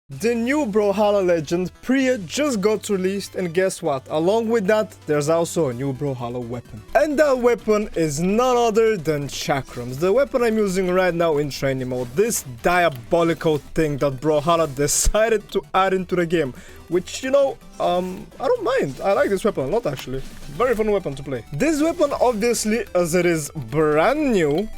The new Brawlhalla legend, Priya, just got released, and guess what? Along with that, there's also a new Brawlhalla weapon. And that weapon is none other than Chakrams, the weapon I'm using right now in training mode. This diabolical thing that Brawlhalla decided to add into the game. Which, you know, I don't mind. I like this weapon a lot, actually. Very fun weapon to play. This weapon, obviously, as it is brand new,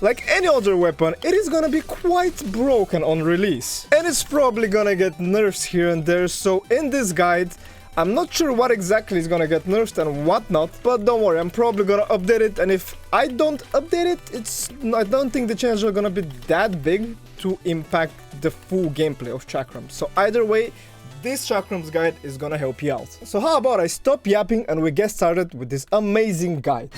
like any other weapon, it is gonna be quite broken on release. And it's probably gonna get nerfs here and there, so in this guide, I'm not sure what exactly is gonna get nerfed and what not, but don't worry, I'm probably gonna update it, and if I don't update it, I don't think the changes are gonna be that big to impact the full gameplay of Chakrams. So either way, this Chakrams guide is gonna help you out. So how about I stop yapping and we get started with this amazing guide.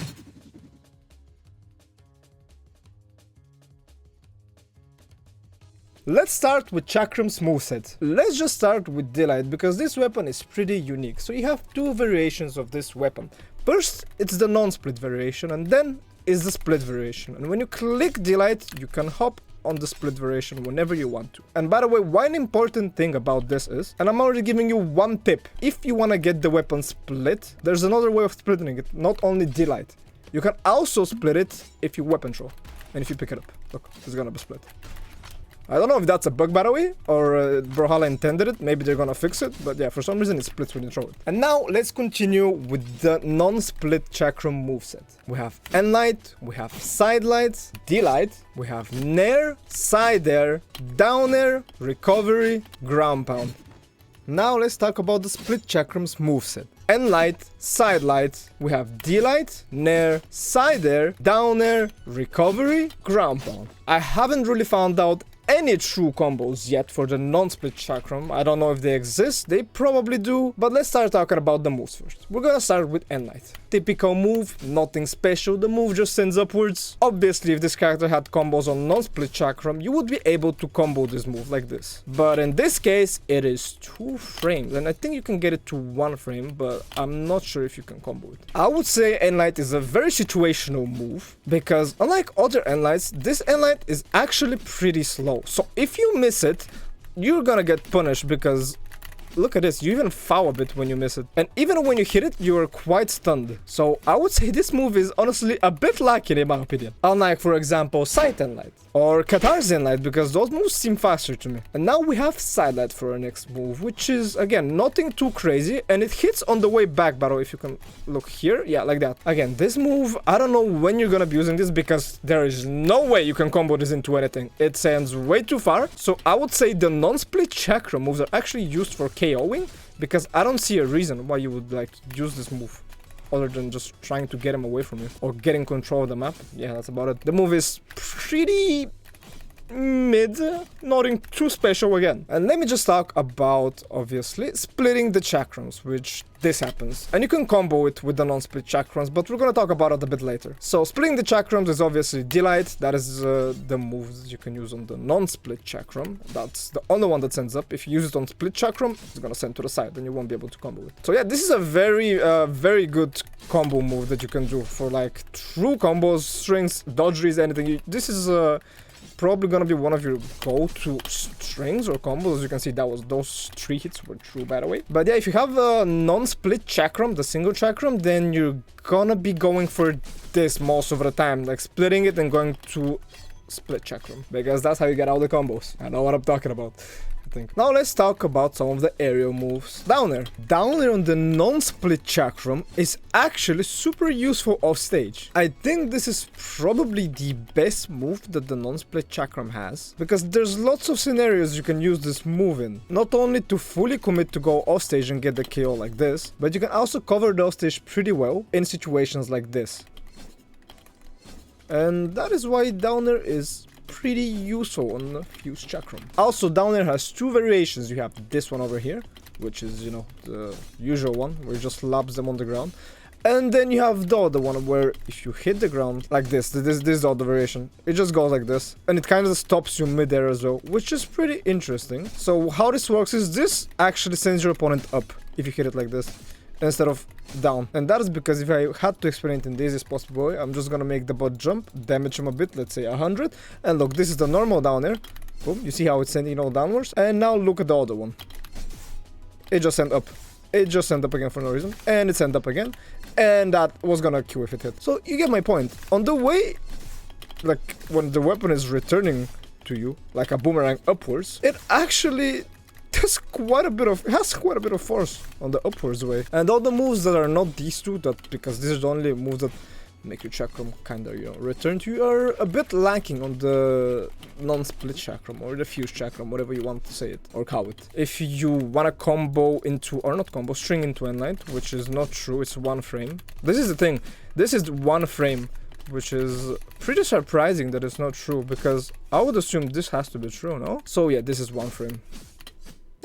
Let's start with Chakram Moveset. Let's just start with Delight because this weapon is pretty unique. So you have two variations of this weapon. First, it's the non-split variation, and then is the split variation. And when you click Delight, you can hop on the split variation whenever you want to. And by the way, one important thing about this is, and I'm already giving you one tip, if you want to get the weapon split, there's another way of splitting it, not only Delight. You can also split it if you weapon throw, and if you pick it up. Look, it's gonna be split. I don't know if that's a bug, by the way, or Brawlhalla intended it. Maybe they're gonna fix it, but yeah, for some reason it splits when you throw it. And now let's continue with the non-split Chakram moveset. We have End Light, we have Side Light, D-Light, we have Nair, Side Air, Down Air, Recovery, Ground Pound. Now let's talk about the split Chakrams moveset. End Light, Side Light, we have D-Light, Nair, Side Air, Down Air, Recovery, Ground Pound. I haven't really found out any true combos yet for the non-split Chakram. I don't know if they exist, they probably do, but let's start talking about the moves first. We're gonna start with End Light. Typical move, nothing special, the move just sends upwards. Obviously, if this character had combos on non-split Chakram, you would be able to combo this move like this. But in this case, it is 2 frames, and I think you can get it to 1 frame, but I'm not sure if you can combo it. I would say End Light is a very situational move, because unlike other End Lights, this End Light is actually pretty slow. So if you miss it, you're gonna get punished because look at this, you even foul a bit when you miss it. And even when you hit it, you are quite stunned. So I would say this move is honestly a bit lacking in my opinion. Unlike, for example, Sight End Light or Katar's End Light, because those moves seem faster to me. And now we have Side Light for our next move, which is, again, nothing too crazy. And it hits on the way back, by the way, if you can look here. Yeah, like that. Again, this move, I don't know when you're gonna be using this because there is no way you can combo this into anything. It sends way too far. So I would say the non-split Chakra moves are actually used for KOing, because I don't see a reason why you would like use this move other than just trying to get him away from you or getting control of the map. Yeah, that's about it. The move is pretty mid, nothing too special again. And let me just talk about, obviously, splitting the Chakrams, which this happens. And you can combo it with the non-split Chakrams, but we're gonna talk about it a bit later. So splitting the Chakrams is obviously Delight. That is the move that you can use on the non-split Chakram. That's the only one that sends up. If you use it on split Chakram, it's gonna send to the side and you won't be able to combo it. So yeah, this is a very good combo move that you can do for like true combos, strings, dodgeries, anything. This is probably gonna be one of your go-to strings or combos. As you can see, those 3 hits were true, by the way. But yeah, if you have a non-split Chakram, the single Chakram, then you're gonna be going for this most of the time, like splitting it and going to split Chakram, because that's how you get all the combos. I know what I'm talking about. Now let's talk about some of the aerial moves. Down Air. Down Air on the non-split Chakram is actually super useful off stage. I think this is probably the best move that the non-split Chakram has, because there's lots of scenarios you can use this move in. Not only to fully commit to go off stage and get the KO like this, but you can also cover the off stage pretty well in situations like this. And that is why Down Air is pretty useful on the Fuse Chakram. Also, Down Air has 2 variations. You have this one over here, which is, you know, the usual one, where it just lobs them on the ground. And then you have the other one, where if you hit the ground like this is the other variation. It just goes like this, and it kind of stops you mid-air as well, which is pretty interesting. So how this works is this actually sends your opponent up if you hit it like this, instead of down. And that is because if I had to explain it in the easiest possible way, I'm just gonna make the bot jump, damage him a bit, let's say 100, and look, this is the normal Down Air, Boom, you see how it's sending all downwards? And now look at the other one. It just sent up. It just sent up again for no reason. And it sent up again. And that was gonna Q if it hit. So you get my point. On the way, like when the weapon is returning to you, like a boomerang upwards, it actually has quite a bit of force on the upwards way. And all the moves that are not these two, that because this is the only moves that make your chakram kinda, you know, return to you, are a bit lacking on the non-split chakram or the fuse chakram, whatever you want to say it or call it. If you wanna combo into, or not combo, string into Enlight, which is not true, it's one frame. This is the thing, this is one frame, which is pretty surprising that it's not true, because I would assume this has to be true, no? So yeah, this is one frame.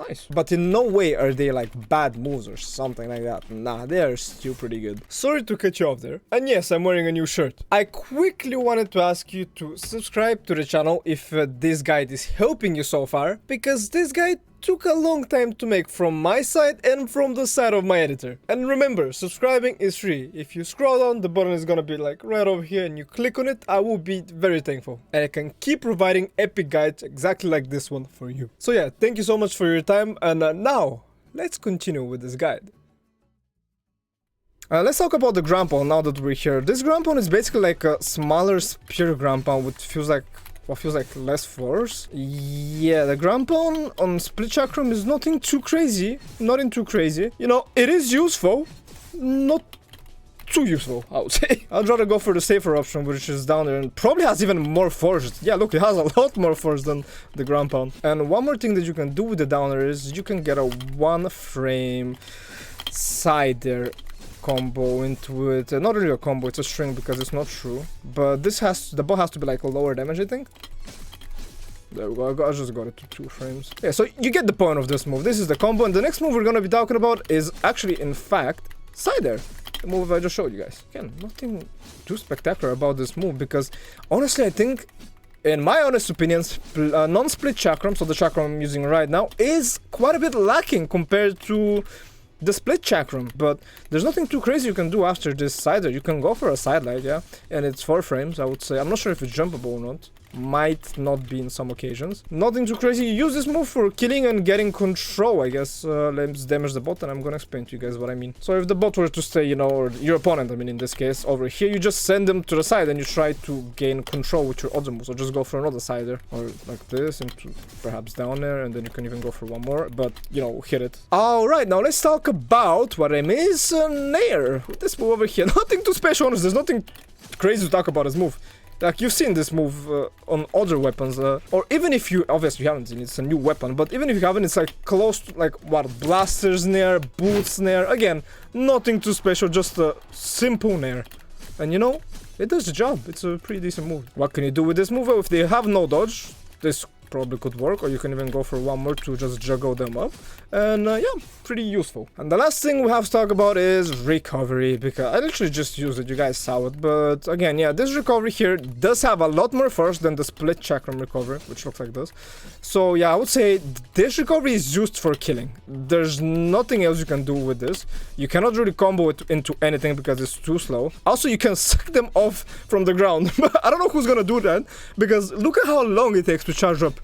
Nice. But in no way are they like bad moves or something like that. Nah, they are still pretty good. Sorry to cut you off there. And yes, I'm wearing a new shirt. I quickly wanted to ask you to subscribe to the channel if this guide is helping you so far, because this guide took a long time to make from my side and from the side of my editor. And remember, subscribing is free. If you scroll down, the button is gonna be like right over here and you click on it, I will be very thankful. And I can keep providing epic guides exactly like this one for you. So yeah, thank you so much for your time, and now, let's continue with this guide. Let's talk about the ground pound now that we're here. This ground pound is basically like a smaller spear ground pound, which feels like less force. Yeah, the ground pound on split chakram is nothing too crazy. Nothing too crazy. You know, it is useful. Not too useful, I would say. I'd rather go for the safer option, which is down there and probably has even more force. Yeah, look, it has a lot more force than the ground pound. And one more thing that you can do with the downer is you can get a one frame side there combo into it. Not really a combo, it's a string because it's not true. But this the ball has to be like a lower damage, I think. There we go, I just got it to 2 frames. Yeah, so you get the point of this move. This is the combo, and the next move we're gonna be talking about is actually, in fact, side air. The move I just showed you guys. Again, nothing too spectacular about this move, because honestly I think, in my honest opinion, non-split chakram, so the chakram I'm using right now, is quite a bit lacking compared to the split chakram. But there's nothing too crazy you can do after this side air. You can go for a sidelight, yeah, and it's 4 frames, I would say. I'm not sure if it's jumpable or not. Might not be in some occasions. Nothing too crazy. You use this move for killing and getting control, I guess. Let's damage the bot, and I'm gonna explain to you guys what I mean. So if the bot were to stay, you know, or your opponent, I mean in this case, over here, you just send them to the side and you try to gain control with your other moves. So just go for another sider, or like this, into perhaps down there, and then you can even go for one more, but, you know, hit it. Alright, now let's talk about what I mean is Nair. This move over here. Nothing too special, honestly. There's nothing crazy to talk about this move. Like, you've seen this move on other weapons, or even if you, obviously you haven't seen it, it's a new weapon, but even if you haven't, it's like close to, like, what, blasters nair, boots nair, again, nothing too special, just a simple nair. And you know, it does the job, it's a pretty decent move. What can you do with this move? Well, if they have no dodge, this probably could work, or you can even go for one more to just juggle them up. And yeah, pretty useful. And the last thing we have to talk about is recovery, because I literally just used it, you guys saw it. But again, yeah, this recovery here does have a lot more force than the split chakram recovery, which looks like this. So yeah, I would say this recovery is used for killing. There's nothing else you can do with this. You cannot really combo it into anything because it's too slow. Also, you can suck them off from the ground. But I don't know who's gonna do that, because look at how long it takes to charge up.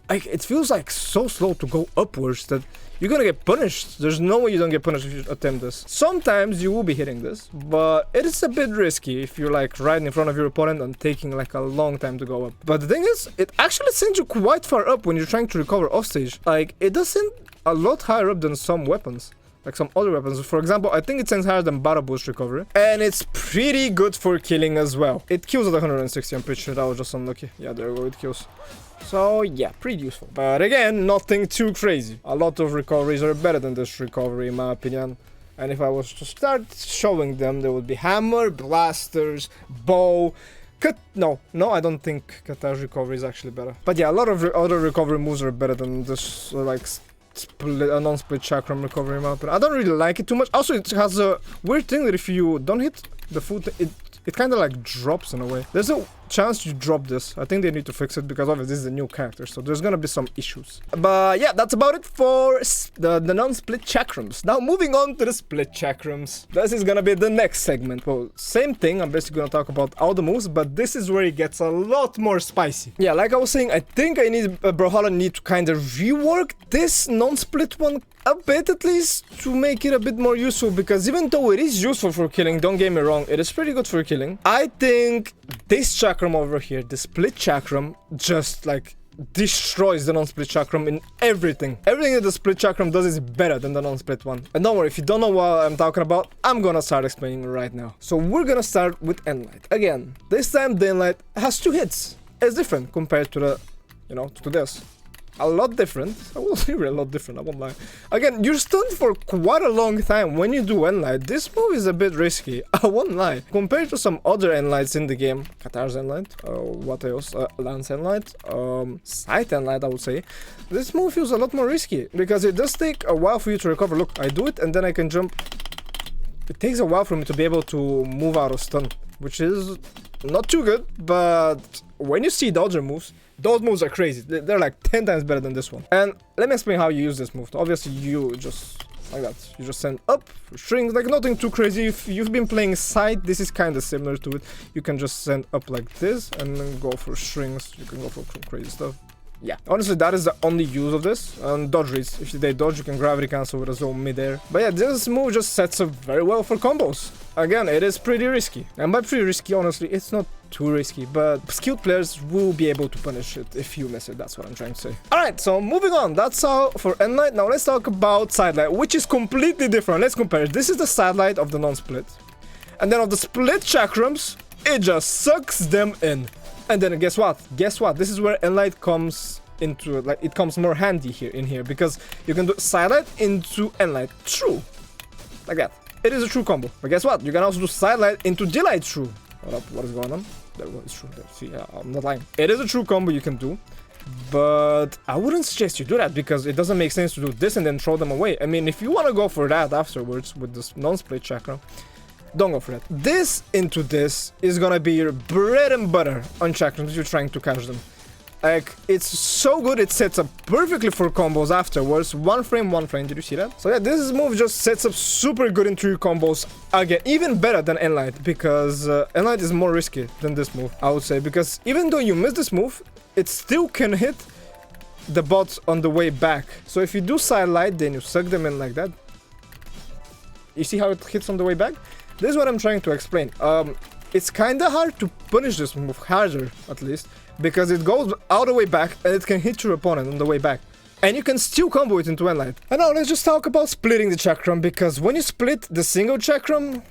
Like, it feels like so slow to go upwards that you're gonna get punished. There's no way you don't get punished if you attempt this. Sometimes you will be hitting this, but it is a bit risky if you're like right in front of your opponent and taking like a long time to go up. But the thing is, it actually sends you quite far up when you're trying to recover offstage. Like, it does send a lot higher up than some weapons. Like some other weapons. For example, I think it sends higher than Battle Boost recovery. And it's pretty good for killing as well. It kills at 160, I'm pretty sure. That was just unlucky. Yeah, there we go, it kills. So yeah, pretty useful. But again, nothing too crazy. A lot of recoveries are better than this recovery, in my opinion. And if I was to start showing them, there would be hammer, blasters, bow, no, I don't think Kataj recovery is actually better. But yeah, a lot of other recovery moves are better than this, like, non-split chakram recovery map. I don't really like it too much. Also, it has a weird thing that if you don't hit the foot, it kind of like drops in a way. There's a chance you drop this. I think they need to fix it because obviously this is a new character, so there's gonna be some issues. But yeah, that's about it for the non-split chakrams. Now moving on to the split chakrams. This is gonna be the next segment. Well, same thing. I'm basically gonna talk about all the moves, but this is where it gets a lot more spicy. Yeah, like I was saying, I think I need Brawlhalla need to kind of rework this non-split one a bit, at least, to make it a bit more useful, because even though it is useful for killing, don't get me wrong, it is pretty good for killing. I think this chakram over here, the split chakram, just like destroys the non-split chakram in everything. Everything that the split chakram does is better than the non-split one. And don't worry, if you don't know what I'm talking about, I'm gonna start explaining right now. So we're gonna start with Enlight. Again, this time the Enlight has 2 hits. It's different compared to the, you know, to this. A lot different. I will say a lot different, I won't lie. Again, you're stunned for quite a long time when you do Enlight. This move is a bit risky, I won't lie. Compared to some other Enlights in the game, Katar's Enlight, what else? Lance Enlight, Sight Enlight, I would say. This move feels a lot more risky, because it does take a while for you to recover. Look, I do it and then I can jump. It takes a while for me to be able to move out of stun, which is not too good, but when you see the other moves, those moves are crazy. They're like 10 times better than this one. And let me explain how you use this move. Obviously, you just like that. You just send up for strings, like nothing too crazy. If you've been playing Sight, this is kind of similar to it. You can just send up like this and then go for strings. You can go for some crazy stuff. Yeah, honestly, that is the only use of this. And dodge reads. If they dodge, you can gravity cancel with a zone mid-air. But yeah, this move just sets up very well for combos. Again, it is pretty risky. And by pretty risky, honestly, it's not too risky, but skilled players will be able to punish it if you miss it. That's what I'm trying to say. Alright, so moving on. That's all for Enlight. Now let's talk about Sidelight, which is completely different. Let's compare. This is the Sidelight of the non-split. And then of the split chakrams, it just sucks them in. And then guess what? Guess what? This is where Enlight comes into, like, it comes more handy here in here, because you can do Sidelight into Enlight True. Like that. It is a true combo. But guess what? You can also do Sidelight into Delight True. Hold up, what is going on? There we go, it's true. There. See, I'm not lying. It is a true combo you can do, but I wouldn't suggest you do that, because it doesn't make sense to do this and then throw them away. I mean, if you want to go for that afterwards with this non-split chakra, don't go for that. This into this is gonna be your bread and butter on chakrams if you're trying to catch them. Like, it's so good, it sets up perfectly for combos afterwards. One frame, did you see that? So yeah, this move just sets up super good into your combos. Again, even better than Enlight, because Enlight is more risky than this move, I would say. Because even though you miss this move, it still can hit the bots on the way back. So if you do Sidelight, then you suck them in like that. You see how it hits on the way back? This is what I'm trying to explain. It's kinda hard to punish this move, harder at least, because it goes all the way back and it can hit your opponent on the way back. And you can still combo it into Enlight. And now let's just talk about splitting the chakram, because when you split the single chakram,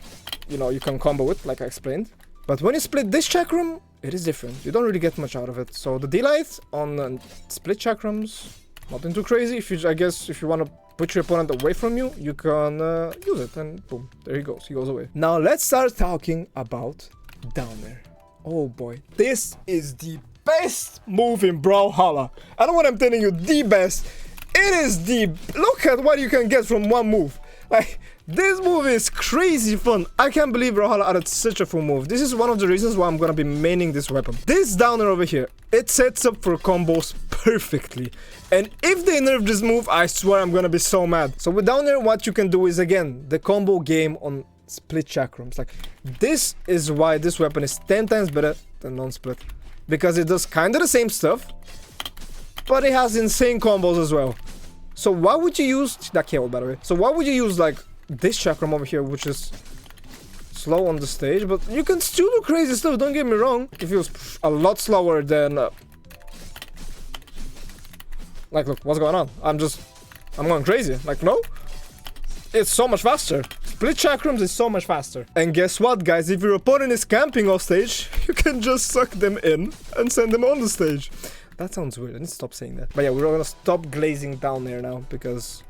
you know, you can combo it, like I explained. But when you split this chakram, it is different. You don't really get much out of it. So the delight on split chakrams, nothing too crazy. If you, I guess, if you want to put your opponent away from you, you can use it, and boom, there he goes away. Now let's start talking about down air. Oh boy, this is the best move in Brawlhalla. I don't know what I'm telling you, the best. It is the, look at what you can get from one move. Like, this move is crazy fun. I can't believe Brawlhalla added such a full move. This is one of the reasons why I'm gonna be maining this weapon. This downer over here, it sets up for combos perfectly. And if they nerf this move, I swear I'm gonna be so mad. So with downer, what you can do is, again, the combo game on split chakrams. Like, this is why this weapon is 10 times better than non-split. Because it does kind of the same stuff, but it has insane combos as well. So why would you use that cable, by the way? So why would you use like this chakram over here, which is slow on the stage, but you can still do crazy stuff, don't get me wrong. It feels a lot slower than like, look, what's going on? I'm going crazy. Like, no, it's so much faster. Split chakrams is so much faster. And guess what, guys? If your opponent is camping off stage, you can just suck them in and send them on the stage. That sounds weird. I need to stop saying that. But yeah, we're gonna stop glazing down there now, because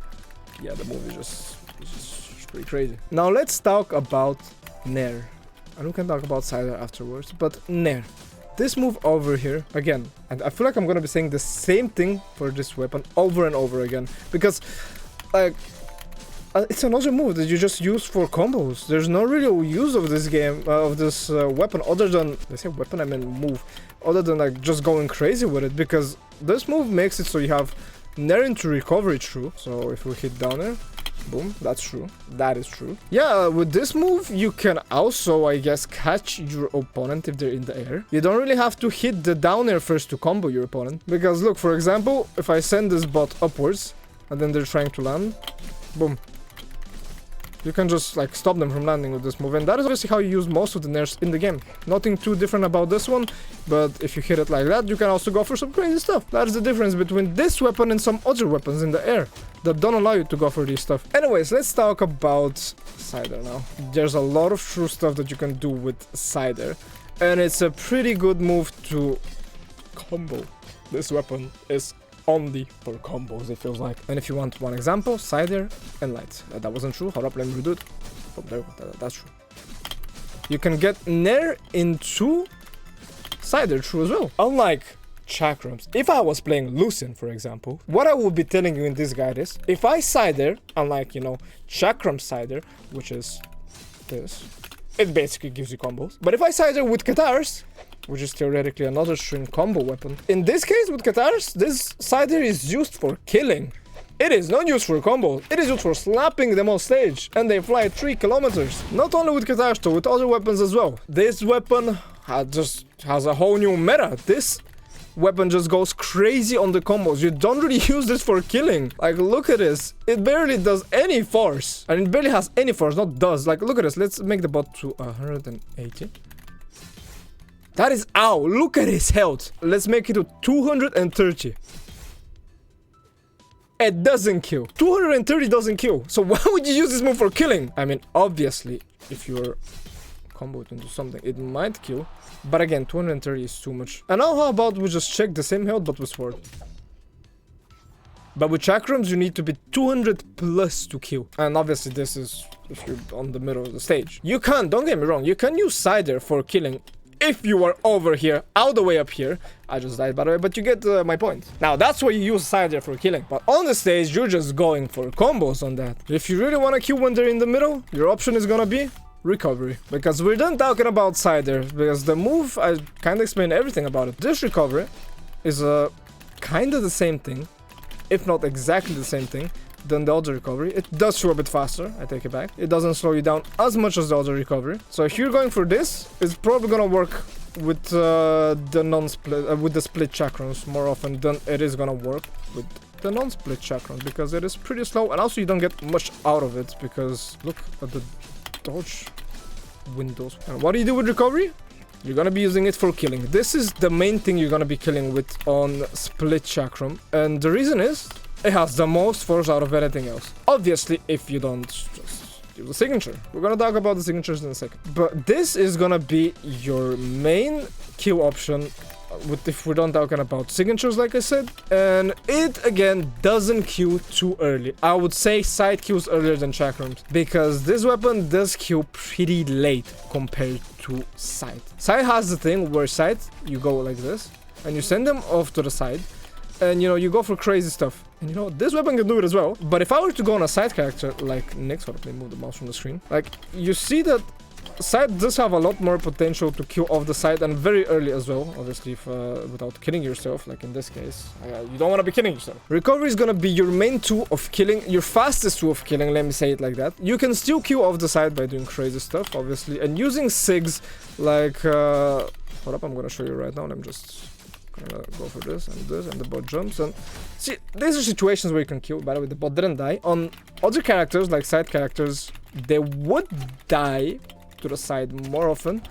yeah, the movie is just pretty crazy. Now let's talk about Nair. And we can talk about Sider afterwards, but Nair. This move over here, again, and I feel like I'm gonna be saying the same thing for this weapon over and over again, because like, it's another move that you just use for combos. There's no real use of this game, of this weapon, other than, I say weapon, I mean move, other than like just going crazy with it, because this move makes it so you have Nair into recovery true. So if we hit down there, boom, that's true. That is true. Yeah, with this move, you can also, I guess, catch your opponent if they're in the air. You don't really have to hit the down air first to combo your opponent. Because look, for example, if I send this bot upwards, and then they're trying to land, boom. You can just like stop them from landing with this move, and that is obviously how you use most of the Nerfs in the game. Nothing too different about this one, but if you hit it like that, you can also go for some crazy stuff. That is the difference between this weapon and some other weapons in the air that don't allow you to go for this stuff. Anyways, let's talk about Cider now. There's a lot of true stuff that you can do with Cider, and it's a pretty good move to combo. This weapon is only for combos, it feels like. And if you want one example, Cider and Light. That wasn't true. Hold up, let me redo it. Oh, there we go. That's true. You can get Nair into Cider true as well. Unlike Chakrams, if I was playing Lucian, for example, what I would be telling you in this guide is, if I Cider, unlike, you know, Chakram Cider, which is this, it basically gives you combos. But if I Cider with Katars, which is theoretically another string combo weapon. In this case, with Katars, this Cider is used for killing. It is not used for combos. It is used for slapping them on stage, and they fly 3 kilometers. Not only with Katars, though, with other weapons as well. This weapon just has a whole new meta. This weapon just goes crazy on the combos. You don't really use this for killing. Like, look at this. It barely does any force. And it barely has any force, not does. Like, look at this. Let's make the bot to 180. That is, ow, look at his health. Let's make it to 230. It doesn't kill. 230 doesn't kill. So why would you use this move for killing? I mean, obviously, if you're comboed into something, it might kill. But again, 230 is too much. And now how about we just check the same health but with sword? But with Chakrams, you need to be 200 plus to kill. And obviously this is if you're on the middle of the stage. You can, don't get me wrong, you can use Cider for killing if you are over here, all the way up here. I just died, by the way, but you get my point. Now, that's where you use Cider for killing. But on the stage, you're just going for combos on that. If you really want to kill when they're in the middle, your option is gonna be recovery. Because we're done talking about Cider, because the move, I kind of explained everything about it. This recovery is kind of the same thing, if not exactly the same thing, than the other recovery. It does show a bit faster, I take it back. It doesn't slow you down as much as the other recovery. So if you're going for this, it's probably gonna work with the non-split, with the split chakrams more often than it is gonna work with the non-split chakrams, because it is pretty slow, and also you don't get much out of it, because look at the dodge windows. And what do you do with recovery? You're gonna be using it for killing. This is the main thing you're gonna be killing with on split chakram, and the reason is it has the most force out of anything else. Obviously, if you don't just use the signature. We're gonna talk about the signatures in a second. But this is gonna be your main kill option with if we're not talking about signatures, like I said. And it, again, doesn't kill too early. I would say side kills earlier than chakrams, because this weapon does kill pretty late compared to side. Side has the thing where side, you go like this, and you send them off to the side, and, you know, you go for crazy stuff. And, you know, this weapon can do it as well. But if I were to go on a side character, like Nick, let me move the mouse from the screen. Like, you see that side does have a lot more potential to kill off the side, and very early as well, obviously, if, without killing yourself, like in this case. You don't want to be killing yourself. Recovery is gonna be your main tool of killing, your fastest tool of killing, let me say it like that. You can still kill off the side by doing crazy stuff, obviously, and using sigs, like, hold up, I'm gonna show you right now, and I'm just gonna go for this, and the bot jumps, and see, these are situations where you can kill. By the way, the bot didn't die. On other characters, like side characters, they would die to the side more often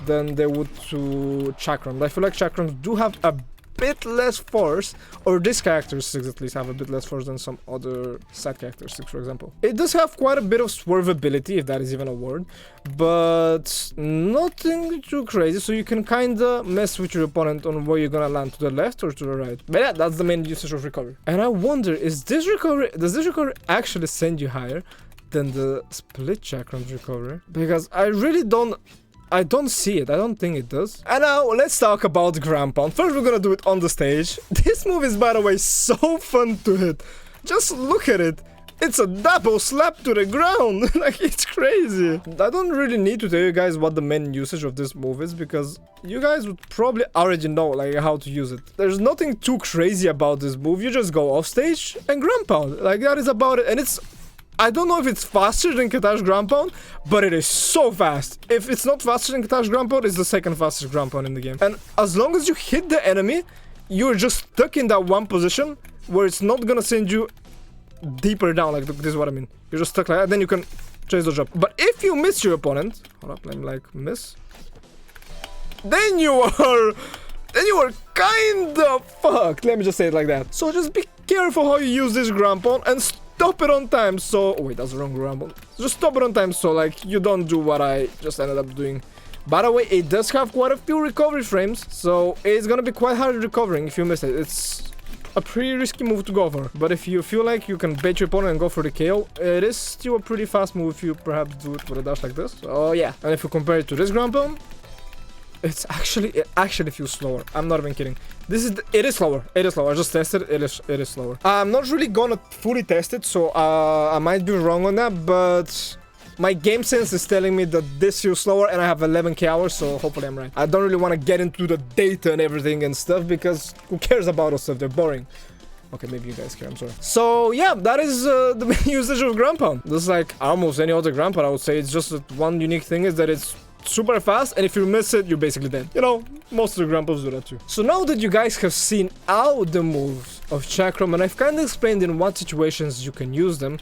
than they would to chakrams. I feel like chakrams do have a bit less force, or this character's six at least have a bit less force than some other side characters, six for example. It does have quite a bit of swervability, if that is even a word, but nothing too crazy, so you can kinda mess with your opponent on where you're gonna land, to the left or to the right. But yeah, that's the main usage of recovery. And I wonder, does this recovery actually send you higher than the split chakrams recovery? Because I really don't see it. I don't think it does. And now let's talk about ground pound. First, we're gonna do it on the stage. This move is, by the way, so fun to hit. Just look at it. It's a double slap to the ground. Like, it's crazy. I don't really need to tell you guys what the main usage of this move is, because you guys would probably already know, like, how to use it. There's nothing too crazy about this move. You just go off stage and ground pound. Like, that is about it. And it's... I don't know if it's faster than Kata's ground pound, but it is so fast. If it's not faster than Kata's ground pound, it's the second fastest ground pound in the game. And as long as you hit the enemy, you're just stuck in that one position where it's not gonna send you deeper down. Like, this is what I mean. You're just stuck like that, then you can chase dodge up. But if you miss your opponent, hold up, let me like miss. Then you are kinda fucked. Let me just say it like that. So just be careful how you use this ground pound and stop it on time. So, oh wait, that's the wrong ground pound. Just stop it on time so like you don't do what I just ended up doing. By the way, it does have quite a few recovery frames, so it's gonna be quite hard recovering if you miss it. It's a pretty risky move to go for. But if you feel like you can bait your opponent and go for the KO, it is still a pretty fast move if you perhaps do it with a dash like this. So yeah, and if you compare it to this ground pound, it actually feels slower. I'm not even kidding. It is slower. It is slower. I just tested it. It is slower. I'm not really gonna fully test it, so I might be wrong on that, but my game sense is telling me that this feels slower, and I have 11k hours, so hopefully I'm right. I don't really want to get into the data and everything and stuff, because who cares about those stuff? They're boring. Okay, maybe you guys care, I'm sorry. So yeah, that is the main usage of ground pound. Just like almost any other ground pound, I would say. It's just that one unique thing is that it's super fast, and if you miss it, you're basically dead. You know, most of the ground pounds do that too. So now that you guys have seen all the moves of Chakram, and I've kind of explained in what situations you can use them,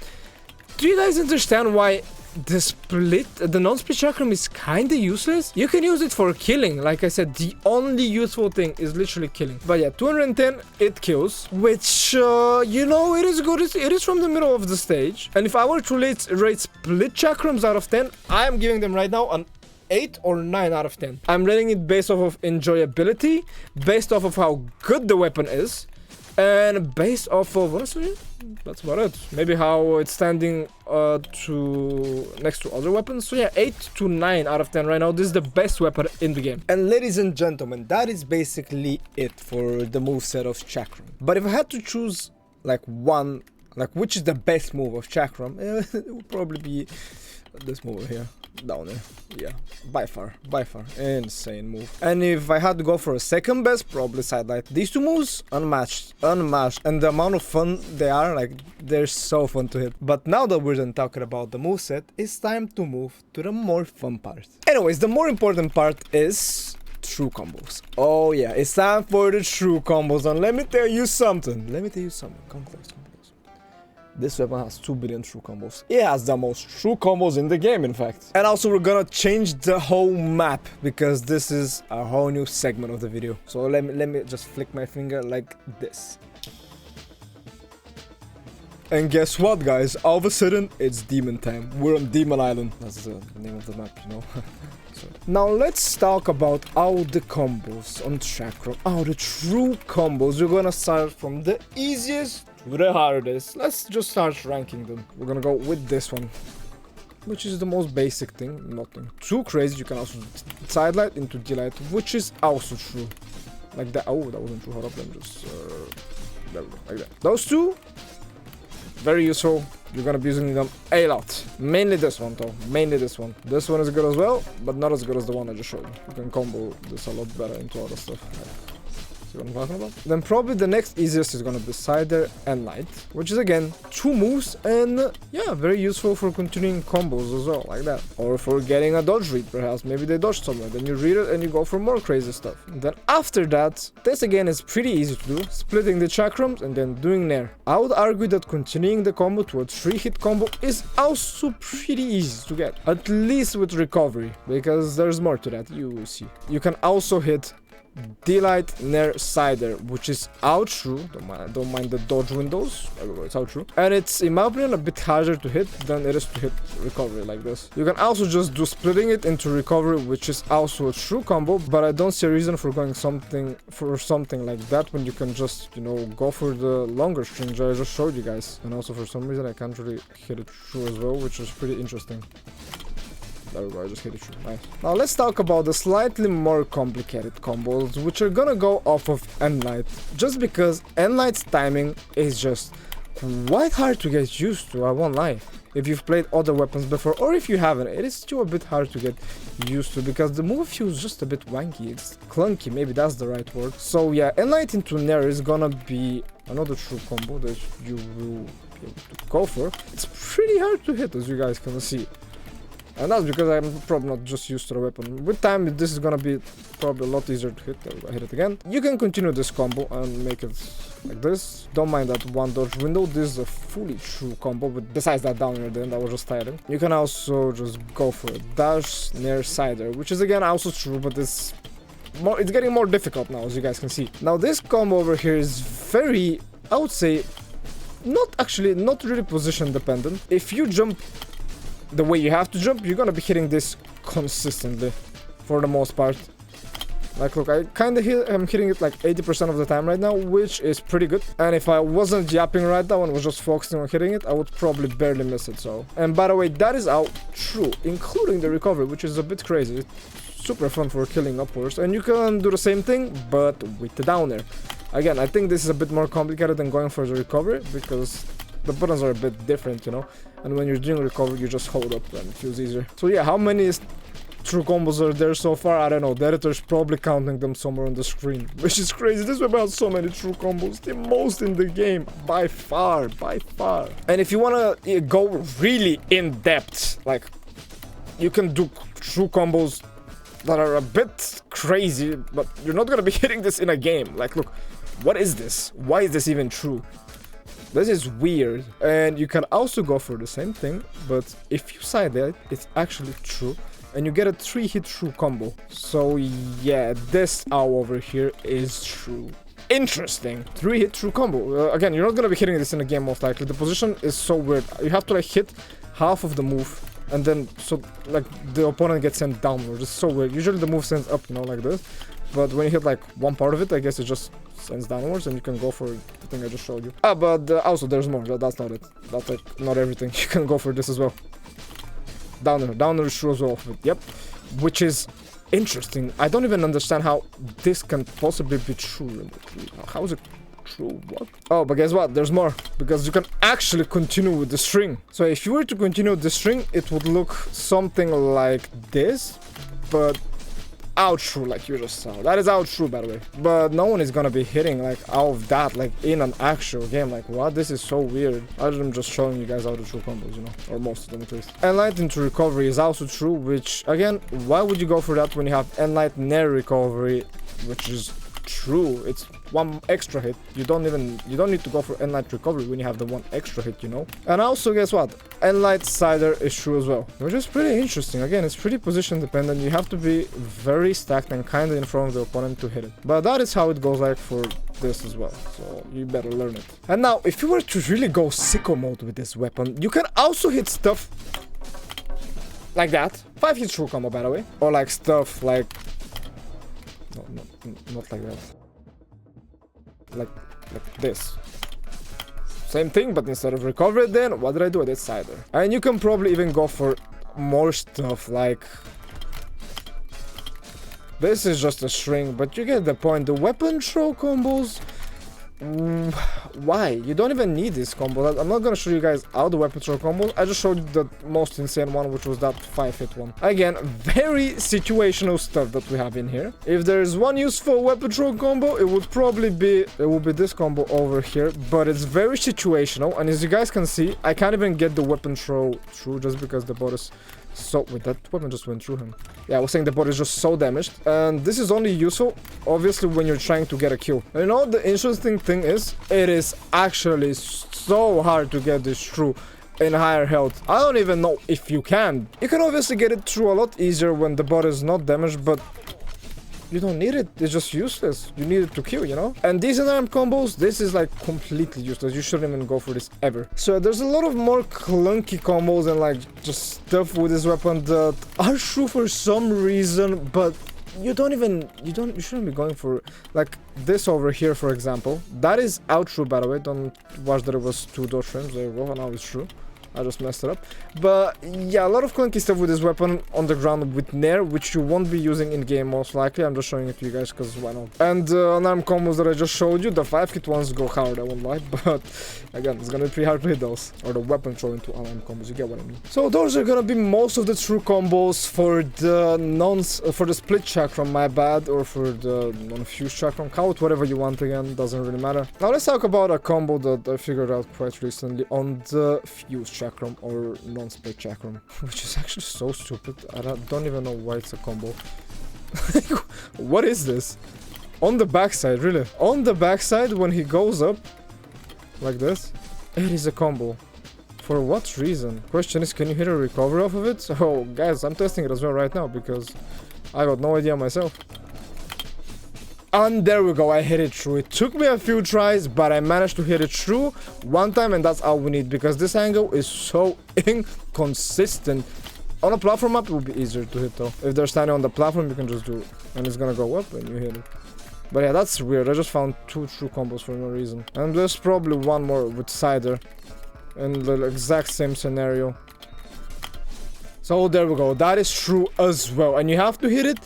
do you guys understand why the non-split Chakram is kind of useless? You can use it for killing. Like I said, the only useful thing is literally killing. But yeah, 210, it kills, which, you know, it is good. It is from the middle of the stage. And if I were to rate split Chakrams out of 10, I am giving them right now an 8 or 9 out of 10. I'm rating it based off of enjoyability, based off of how good the weapon is, and based off of, honestly, that's about it. Maybe how it's standing next to other weapons. So yeah, 8 to 9 out of 10 right now. This is the best weapon in the game. And ladies and gentlemen, that is basically it for the moveset of Chakram. But if I had to choose like one, like which is the best move of Chakram, it would probably be this move over here. Down there, yeah, by far, insane move. And if I had to go for a second best, probably sidelight. These two moves, unmatched, and the amount of fun they are, like, they're so fun to hit. But now that we're done talking about the moveset, it's time to move to the more fun part. Anyways, the more important part is true combos. Oh yeah, it's time for the true combos, and let me tell you something. Come close. This weapon has 2 billion true combos. It has the most true combos in the game, in fact. And also, we're gonna change the whole map, because this is a whole new segment of the video. So let me just flick my finger like this. And guess what, guys? All of a sudden, it's demon time. We're on Demon Island. That's the name of the map, you know. So, now let's talk about all the combos on Chakram. All the true combos. We're gonna start from the easiest to the hardest. Let's just start ranking them. We're gonna go with this one, which is the most basic thing. Nothing too crazy. You can also sidelight into delight, which is also true. Like that. Oh, that wasn't true. Hold up. Let me just there we go. Like that. Those two, very useful. You're gonna be using them a lot. Mainly this one though. Mainly this one. This one is good as well, but not as good as the one I just showed you. You can combo this a lot better into other stuff. See what I'm talking about? Then probably the next easiest is gonna be Cider and Light, which is again 2 moves, and yeah, very useful for continuing combos as well, like that. Or for getting a dodge read, perhaps. Maybe they dodge somewhere, then you read it and you go for more crazy stuff. And then after that, this again is pretty easy to do, splitting the Chakrams and then doing Nair. I would argue that continuing the combo to a 3-hit combo is also pretty easy to get, at least with recovery, because there's more to that, you will see. You can also hit Delight, Nair, Cider, which is out true. Don't mind the dodge windows. It's out true. And it's, in my opinion, a bit harder to hit than it is to hit recovery like this. You can also just do splitting it into recovery, which is also a true combo, but I don't see a reason for going something like that when you can just, you know, go for the longer string I just showed you guys. And also for some reason I can't really hit it true as well, which is pretty interesting. There we go, I just hit it true. Nice. Now let's talk about the slightly more complicated combos, which are gonna go off of Endlight. Just because Endlight's timing is just quite hard to get used to, I won't lie. If you've played other weapons before, or if you haven't, it is still a bit hard to get used to because the move feels just a bit wanky. It's clunky, maybe that's the right word. So yeah, Enlight into Nair is gonna be another true combo that you will be able to go for. It's pretty hard to hit, as you guys can see. And that's because I'm probably not just used to the weapon. With time, this is gonna be probably a lot easier to hit. I hit it again. You can continue this combo and make it like this. Don't mind that one dodge window. This is a fully true combo, but besides that down here, then that was just tiring. You can also just go for a dash near sider, which is again also true, but it's getting more difficult now, as you guys can see. Now this combo over here is very, I would say, not really position dependent. If you jump the way you have to jump, you're gonna be hitting this consistently for the most part. Like, look, I'm hitting it like 80% of the time right now, which is pretty good. And if I wasn't yapping right now and was just focusing on hitting it, I would probably barely miss it. So, and by the way, that is out true, including the recovery, which is a bit crazy. It's super fun for killing upwards, and you can do the same thing but with the down air. Again, I think this is a bit more complicated than going for the recovery because the buttons are a bit different, you know, and when you're doing recovery, you just hold up and it feels easier. So yeah, how many true combos are there so far? I don't know. The editor's probably counting them somewhere on the screen, which is crazy. This weapon has so many true combos, the most in the game, by far. And if you wanna go really in depth, like, you can do true combos that are a bit crazy, but you're not gonna be hitting this in a game. Like, look, what is this? Why is this even true? This is weird. And you can also go for the same thing, but if you side it, it's actually true, and you get a 3-hit true combo. So yeah, this owl over here is true. Interesting. 3-hit true combo. Again, you're not gonna be hitting this in a game most likely. The position is so weird. You have to like hit half of the move, and then so like the opponent gets sent downwards. It's so weird. Usually the move sends up, you know, like this. But when you hit like one part of it, I guess it just sends downwards, and you can go for the thing I just showed you. But also there's more. That's not it. That's like not everything. You can go for this as well. Downer is true as well. Yep. Which is interesting. I don't even understand how this can possibly be true. How is it true? What? Oh, but guess what? There's more. Because you can actually continue with the string. So if you were to continue the string, it would look something like this. But out true, like you just saw. That is out true, by the way. But no one is gonna be hitting like out of that, like in an actual game. Like, what? This is so weird. I'm just showing you guys how the true combos, you know, or most of them at least. Enlight into recovery is also true, which again, why would you go for that when you have Enlight near recovery, which is true? It's one extra hit. You don't need to go for Enlight recovery when you have the one extra hit, you know. And also, guess what? Enlight cider is true as well, which is pretty interesting. Again, it's pretty position dependent. You have to be very stacked and kind of in front of the opponent to hit it. But that is how it goes like for this as well, so you better learn it. And now, if you were to really go sicko mode with this weapon, you can also hit stuff like that. 5-hit true combo, by the way. Or like stuff like, no, not like that. Like this. Same thing, but instead of recovery, then what did I do? I did cider. And you can probably even go for more stuff like this is just a string, but you get the point. The weapon throw combos, why? You don't even need this combo. I'm not gonna show you guys how the weapon throw combos. I just showed you the most insane one, which was that 5-hit one. Again, very situational stuff that we have in here. If there is one useful weapon throw combo, it would probably be this combo over here, but it's very situational. And as you guys can see, I can't even get the weapon throw through just because the bot is so... Wait, that weapon just went through him. Yeah, I was saying the bot is just so damaged. And this is only useful, obviously, when you're trying to get a kill. And you know, the interesting thing is, it is actually so hard to get this through in higher health. I don't even know if you can. You can obviously get it through a lot easier when the bot is not damaged, but you don't need it. It's just useless. You need it to kill, you know? And these unarmed combos, this is like completely useless. You shouldn't even go for this ever. So there's a lot of more clunky combos and like just stuff with this weapon that are true for some reason, but you shouldn't be going for like this over here, for example. That is out true, by the way. Don't watch that it was 2 dodge frames. There you go, now it's true. I just messed it up. But yeah, a lot of clunky stuff with this weapon on the ground with Nair, which you won't be using in game most likely. I'm just showing it to you guys because why not? And unarmed combos that I just showed you, the 5-hit ones go hard, I won't lie. But again, it's gonna be pretty hard to hit those. Or the weapon throw into unarmed combos, you get what I mean. So those are gonna be most of the true combos for the for the split chakram, my bad, or for the non-fused chakram. Call it whatever you want again, doesn't really matter. Now let's talk about a combo that I figured out quite recently on the fused chakram or non-split chakram, which is actually so stupid. I don't even know why it's a combo. What is this? On the backside, really? On the backside, when he goes up like this, it is a combo. For what reason? Question is, can you hit a recovery off of it? Oh, guys, I'm testing it as well right now because I got no idea myself. And there we go, I hit it through. It took me a few tries, but I managed to hit it through one time, and that's all we need because this angle is so inconsistent. On a platform map, it would be easier to hit though. If they're standing on the platform, you can just do it, and it's gonna go up and you hit it. But yeah, that's weird. I just found 2 true combos for no reason. And there's probably one more with Cider in the exact same scenario. So there we go, that is true as well. And you have to hit it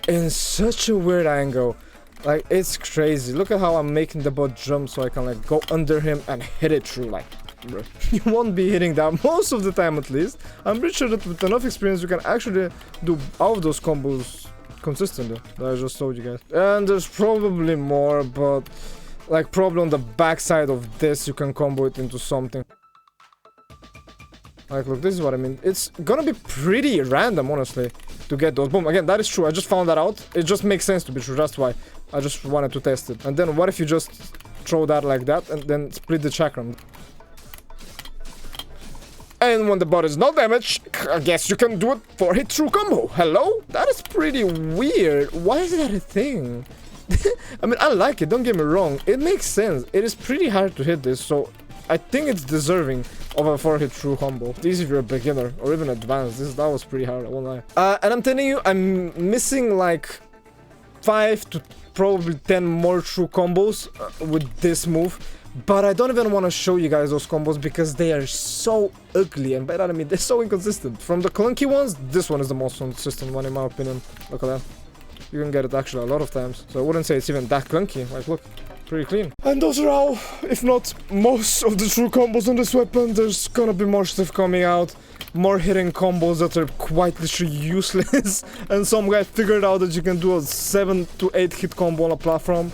in such a weird angle. Like, it's crazy. Look at how I'm making the bot jump so I can like go under him and hit it through. Like, bro, you won't be hitting that most of the time at least. I'm pretty sure that with enough experience you can actually do all of those combos consistently that I just told you guys. And there's probably more, but like probably on the backside of this you can combo it into something. Like, look, this is what I mean. It's gonna be pretty random, honestly, to get those. Boom, again, that is true. I just found that out. It just makes sense to be true, that's why. I just wanted to test it. And then what if you just throw that like that and then split the chakram? And when the bot is not damaged, I guess you can do it 4-hit true combo. Hello? That is pretty weird. Why is that a thing? I mean, I like it, don't get me wrong. It makes sense. It is pretty hard to hit this, so I think it's deserving of a 4-hit true combo. It's easy if you're a beginner or even advanced. That was pretty hard, I won't lie. And I'm telling you, I'm missing like 5 to probably 10 more true combos with this move. But I don't even want to show you guys those combos because they are so ugly. And by that I mean they're so inconsistent. From the clunky ones, this one is the most consistent one in my opinion. Look at that. You can get it actually a lot of times. So I wouldn't say it's even that clunky. Like, look. Pretty clean. And those are all, if not most of the true combos on this weapon. There's gonna be more stuff coming out, more hitting combos that are quite literally useless. And some guy figured out that you can do a 7 to 8 hit combo on a platform.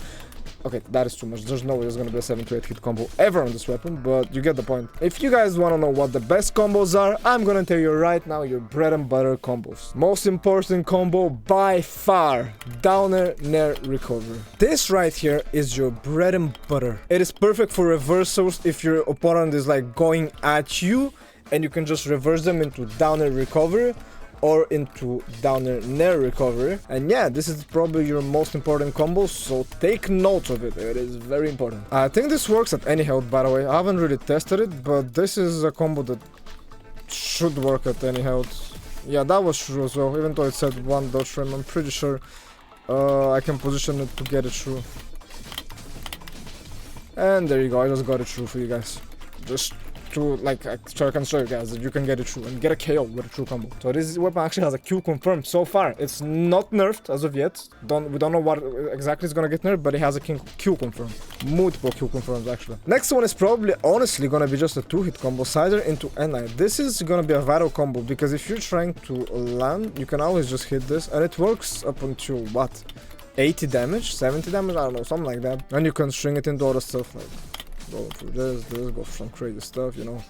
Okay, that is too much. There's no way there's gonna be a 7 to 8 hit combo ever on this weapon, but you get the point. If you guys wanna know what the best combos are, I'm gonna tell you right now your bread and butter combos. Most important combo by far, downer nair recovery. This right here is your bread and butter. It is perfect for reversals if your opponent is like going at you and you can just reverse them into downer recovery or into downer nair recovery. And yeah, this is probably your most important combo, so take note of it. It is very important. I think this works at any health, by the way. I haven't really tested it, but this is a combo that should work at any health. Yeah, that was true as well, even though it said 1 dodge frame. I'm pretty sure I can position it to get it through. And there you go, I just got it through for you guys. Just to like I can show you guys that you can get it through and get a KO with a true combo. So this weapon actually has a Q confirmed so far. It's not nerfed as of yet. We don't know what exactly is gonna get nerfed, but it has a Q confirmed. Multiple Q confirms actually. Next one is probably honestly gonna be just a 2-hit combo, Cider into N9. This is gonna be a vital combo because if you're trying to land, you can always just hit this and it works up until what? 80 damage, 70 damage, I don't know, something like that. And you can string it into other stuff like go for this, go for some crazy stuff, you know.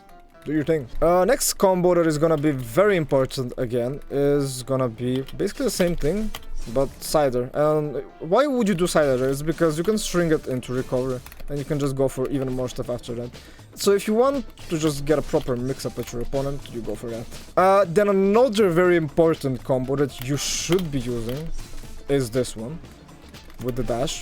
Do your thing. Next combo that is gonna be very important again is gonna be basically the same thing, but Cider. And why would you do Cider? It's because you can string it into recovery and you can just go for even more stuff after that. So if you want to just get a proper mix-up with your opponent, you go for that. Then another very important combo that you should be using is this one with the dash.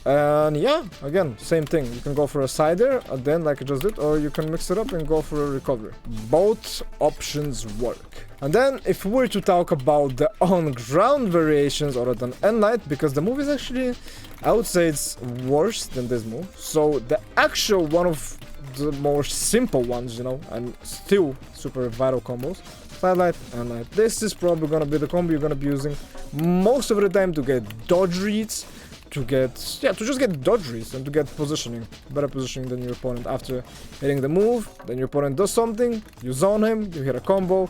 And yeah, again, same thing. You can go for a Cider, and then like I just did, or you can mix it up and go for a recovery. Both options work. And then if we were to talk about the on-ground variations other than N-Light, because the move is actually, I would say it's worse than this move. So the actual one of the more simple ones, you know, and still super vital combos. Sidelight and light. This is probably gonna be the combo you're gonna be using most of the time to get dodge reads, to just get dodge reads and to get positioning, better positioning than your opponent after hitting the move. Then your opponent does something, you zone him, you hit a combo,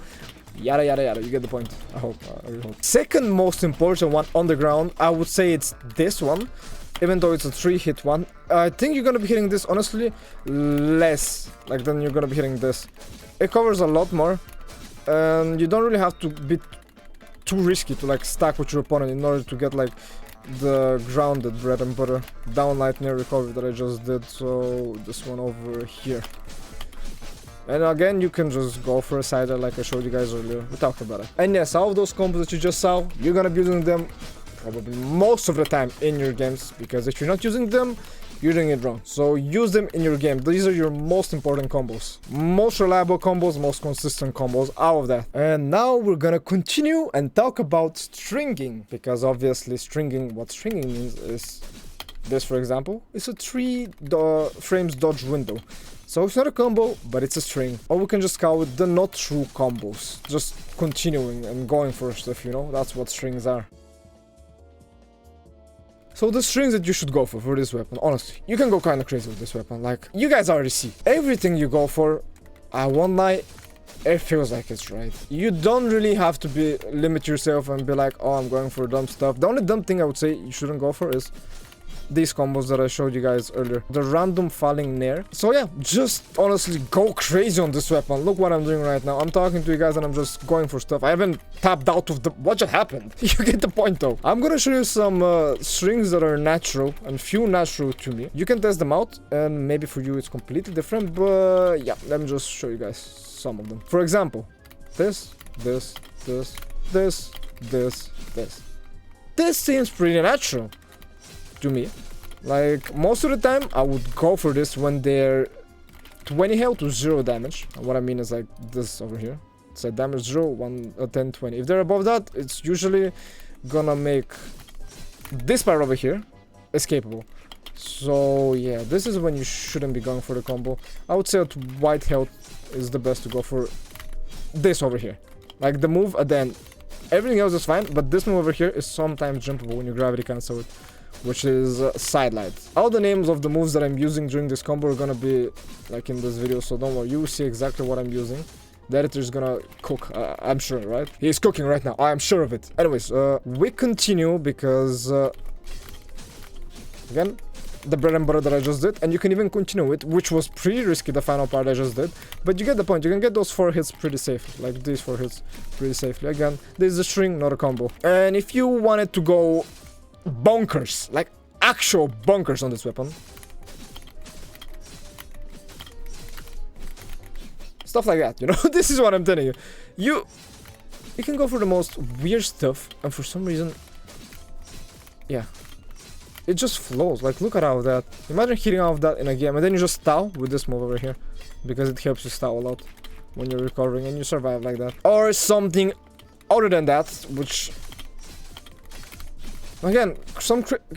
yada yada yada. You get the point. I hope. I really hope. Second most important one on the ground, I would say it's this one. Even though it's a 3-hit one, I think you're gonna be hitting this honestly less like than you're gonna be hitting this. It covers a lot more, and you don't really have to be too risky to like stack with your opponent in order to get like the grounded bread and butter down light near recovery that I just did. So this one over here. And again, you can just go for a sider like I showed you guys earlier. We talked about it. And yes, all of those combos that you just saw, you're gonna be using them probably most of the time in your games, because if you're not using them, you're doing it wrong. So use them in your game. These are your most important combos, most reliable combos, most consistent combos, all of that. And now we're gonna continue and talk about stringing, because obviously what stringing means is this, for example. It's a 3 frames dodge window. So it's not a combo, but it's a string. Or we can just call it the not true combos, just continuing and going for stuff, you know. That's what strings are. So the strings that you should go for this weapon, honestly, you can go kind of crazy with this weapon. Like, you guys already see, everything you go for, I won't lie, it feels like it's right. You don't really have to limit yourself and be like, oh, I'm going for dumb stuff. The only dumb thing I would say you shouldn't go for is these combos that I showed you guys earlier, the random falling nair. So yeah, just honestly go crazy on this weapon. Look what I'm doing right now. I'm talking to you guys and I'm just going for stuff. I haven't tapped out of the... What just happened? You get the point though. I'm gonna show you some strings that are natural and feel natural to me. You can test them out and maybe for you it's completely different, but yeah, let me just show you guys some of them. For example, this. This seems pretty natural to me. Like, most of the time I would go for this when they're 20 health to 0 damage. And what I mean is like this over here. It's like damage 0, 1, 10, 20. If they're above that, it's usually gonna make this part over here escapable. So yeah, this is when you shouldn't be going for the combo. I would say at white health is the best to go for this over here. Like the move at the end. Everything else is fine, but this move over here is sometimes jumpable when you gravity cancel it, which is sidelight. All the names of the moves that I'm using during this combo are gonna be like in this video, so don't worry, you will see exactly what I'm using. The editor is gonna cook, I'm sure, right? He's cooking right now, I'm sure of it. Anyways, we continue because, again, the bread and butter that I just did, and you can even continue it, which was pretty risky, the final part I just did, but you get the point. You can get those 4 hits pretty safely, like these 4 hits pretty safely. Again, this is a string, not a combo. And if you wanted to go bonkers, like actual bonkers on this weapon, stuff like that, you know. This is what I'm telling you. You can go for the most weird stuff, and for some reason, yeah, it just flows. Like, look at all of that. Imagine hitting all of that in a game, and then you just stall with this move over here, because it helps you stall a lot when you're recovering and you survive like that. Or something other than that, which, again,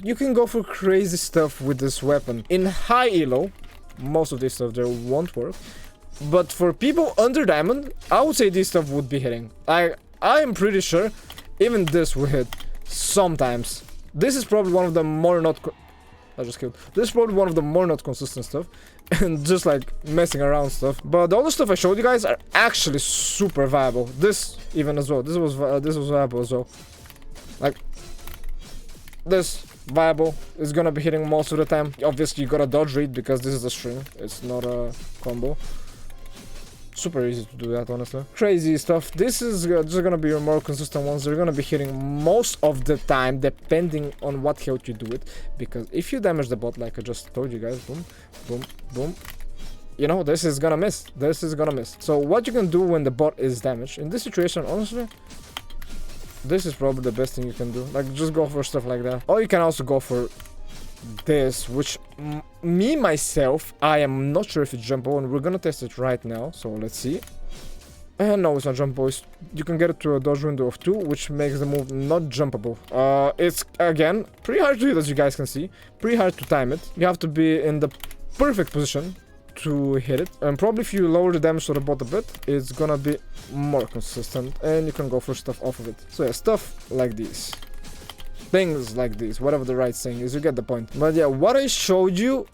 you can go for crazy stuff with this weapon. In high elo, most of this stuff there won't work. But for people under diamond, I would say this stuff would be hitting. I am pretty sure even this will hit sometimes. This is probably one of the more not... This is probably one of the more not consistent stuff. And just like messing around stuff. But the other stuff I showed you guys are actually super viable. This even as well. This was viable as well. Like, this viable is gonna be hitting most of the time. Obviously you gotta dodge read because this is a string, it's not a combo. Super easy to do that, honestly. Crazy stuff. This is just gonna be your more consistent ones. They're gonna be hitting most of the time, depending on what health you do it. Because if you damage the bot, like I just told you guys, boom, boom, boom, you know, this is gonna miss. This is gonna miss. So what you can do when the bot is damaged, in this situation, honestly, this is probably the best thing you can do. Like, just go for stuff like that. Or you can also go for this, which myself, I am not sure if it's jumpable, and we're gonna test it right now. So let's see. And no, it's not jumpable. You can get it to a dodge window of 2, which makes the move not jumpable. It's, again, pretty hard to do it, as you guys can see. Pretty hard to time it. You have to be in the perfect position to hit it. And probably if you lower the damage to the bot a bit, it's gonna be more consistent and you can go for stuff off of it. So yeah, stuff like these. Things like this, whatever the right saying is, you get the point. But yeah, what I showed you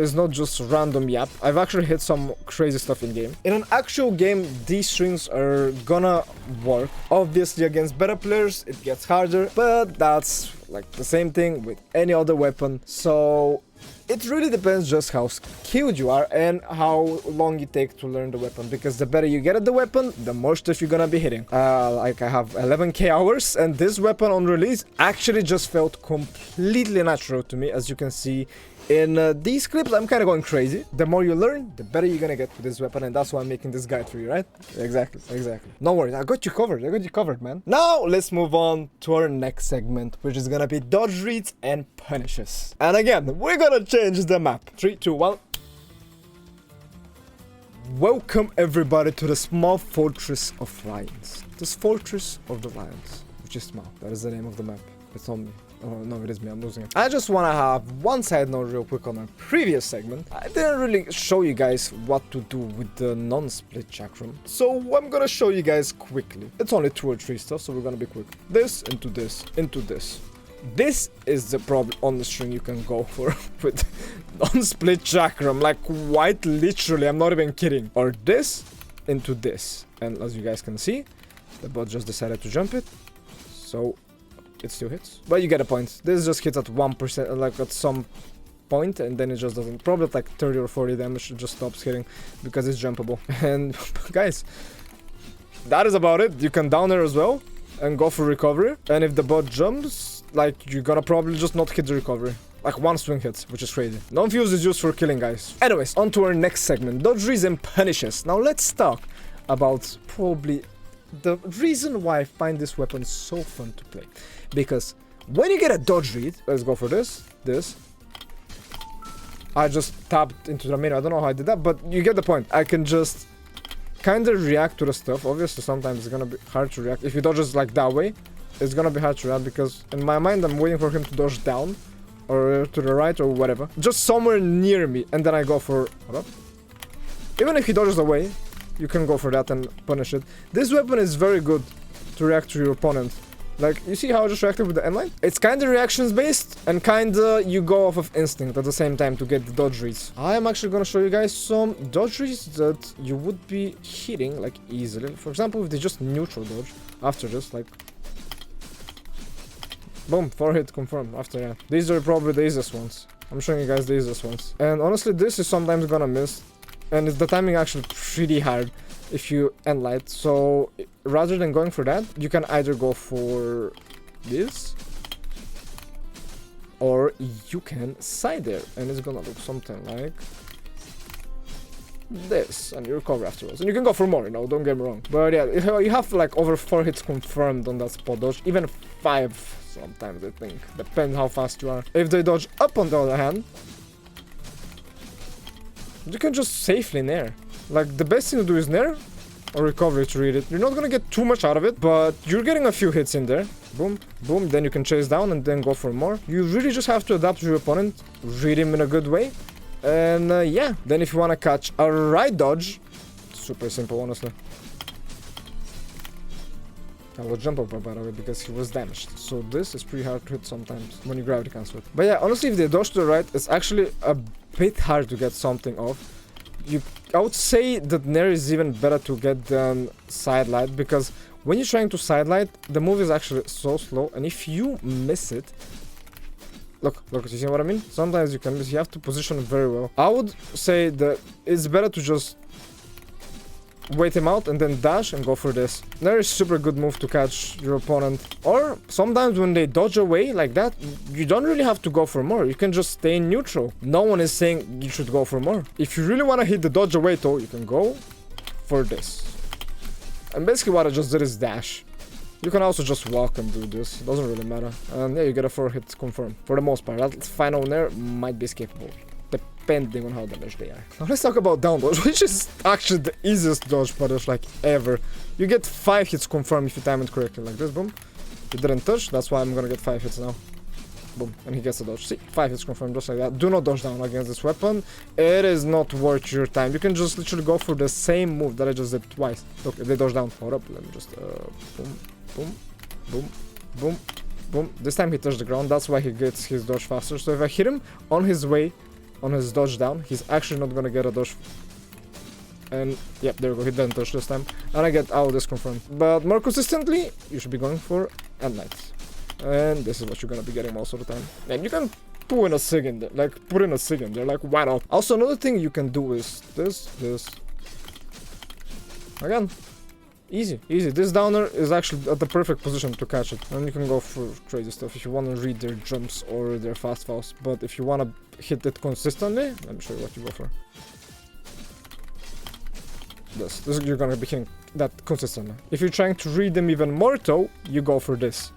is not just random yap. I've actually hit some crazy stuff in game. In an actual game, these strings are gonna work. Obviously against better players it gets harder, but that's like the same thing with any other weapon. So it really depends just how skilled you are and how long you take to learn the weapon, because the better you get at the weapon, the more stuff you're gonna be hitting. Like I have 11k hours and this weapon on release actually just felt completely natural to me. As you can see in these clips, I'm kind of going crazy. The more you learn, the better you're gonna get with this weapon, and that's why I'm making this guide for you, right? Exactly. No worries, I got you covered, man. Now let's move on to our next segment, which is gonna be dodge reads and punishes. And again, we're gonna change the map. 3, 2, 1. Welcome everybody to the small fortress of lions. This fortress of the lions, which is small. That is the name of the map. It's on me. Oh no, it is me, I'm losing it. I just want to have one side note real quick on our previous segment. I didn't really show you guys what to do with the non-split chakram, so I'm gonna show you guys quickly. It's only 2 or 3 stuff, so we're gonna be quick. This, into this, into this. This is the problem on the string you can go for with non-split chakram, like quite literally, I'm not even kidding. Or this, into this. And as you guys can see, the bot just decided to jump it, so it still hits. But you get a point. This just hits at 1%, like at some point, and then it just doesn't. Probably at like 30 or 40 damage, it just stops hitting because it's jumpable. And guys, that is about it. You can down air as well and go for recovery. And if the bot jumps, like you're gonna probably just not hit the recovery. Like 1 swing hits, which is crazy. Non-fuse is used for killing guys. Anyways, on to our next segment, dodge reads and punishes. Now let's talk about probably the reason why I find this weapon so fun to play. Because when you get a dodge read, let's go for this. I just tapped into the menu. I don't know how I did that, but you get the point. I can just kind of react to the stuff. Obviously, sometimes it's gonna be hard to react. If he dodges like that way, it's gonna be hard to react because in my mind, I'm waiting for him to dodge down or to the right or whatever. Just somewhere near me, and then I go for... Hold up. Even if he dodges away, you can go for that and punish it. This weapon is very good to react to your opponent. Like, you see how I just reacted with the endline? It's kind of reactions based and kind of you go off of instinct at the same time to get the dodge reads. I am actually going to show you guys some dodge reads that you would be hitting like easily. For example, if they just neutral dodge after this, like... Boom, 4 hit confirmed after that. These are probably the easiest ones. I'm showing you guys the easiest ones. And honestly, this is sometimes gonna miss. And the timing actually pretty hard if you end light. So rather than going for that, you can either go for this or you can side there, and it's gonna look something like this, and you recover afterwards. And you can go for more, you know, don't get me wrong. But yeah, you have like over 4 hits confirmed on that spot dodge, even 5 sometimes, I think. Depends how fast you are. If they dodge up on the other hand, you can just safely nair. Like, the best thing to do is nair or recovery to read it. You're not gonna get too much out of it, but you're getting a few hits in there. Boom, boom, then you can chase down and then go for more. You really just have to adapt to your opponent, read him in a good way. And yeah, then if you wanna catch a right dodge, super simple, honestly. I will jump over, by the way, because he was damaged. So this is pretty hard to hit sometimes when you gravity cancel it. But yeah, honestly, if they dodge to the right, it's actually a bit hard to get something off. I would say that Nair is even better to get than side light, because when you're trying to side light, the move is actually so slow, and if you miss it, look, you see what I mean? Sometimes you can miss, you have to position it very well. I would say that it's better to just wait him out and then dash and go for this. Nair is super good move to catch your opponent. Or sometimes when they dodge away like that, you don't really have to go for more. You can just stay neutral. No one is saying you should go for more. If you really want to hit the dodge away though, you can go for this. And basically what I just did is dash. You can also just walk and do this. It doesn't really matter. And yeah, you get a 4 hit confirm. For the most part, that final Nair might be escapable, depending on how damaged they are. Now let's talk about down dodge, which is actually the easiest dodge punish like ever. You get 5 hits confirmed if you time it correctly, like this, boom. You didn't touch, that's why I'm gonna get 5 hits now. boom, and he gets a dodge. See, 5 hits confirmed just like that. Do not dodge down against this weapon. It is not worth your time. You can just literally go for the same move that I just did twice. Look, if they dodge down, hold up, let me just boom, boom, boom, boom, boom. This time he touched the ground, that's why he gets his dodge faster. So if I hit him on his way, on his dodge down, he's actually not gonna get a dodge. And yep, there we go, he didn't touch this time. And I get out this confirmed. But more consistently, you should be going for end knight. And this is what you're gonna be getting most of the time. And you can put in a sig in there, like why not? Also, another thing you can do is this. Again, easy. This downer is actually at the perfect position to catch it. And you can go for crazy stuff if you want to read their jumps or their fast falls. But if you want to hit it consistently, let me show you what you go for. This you're gonna be hitting that consistently. If you're trying to read them even more though, you go for this.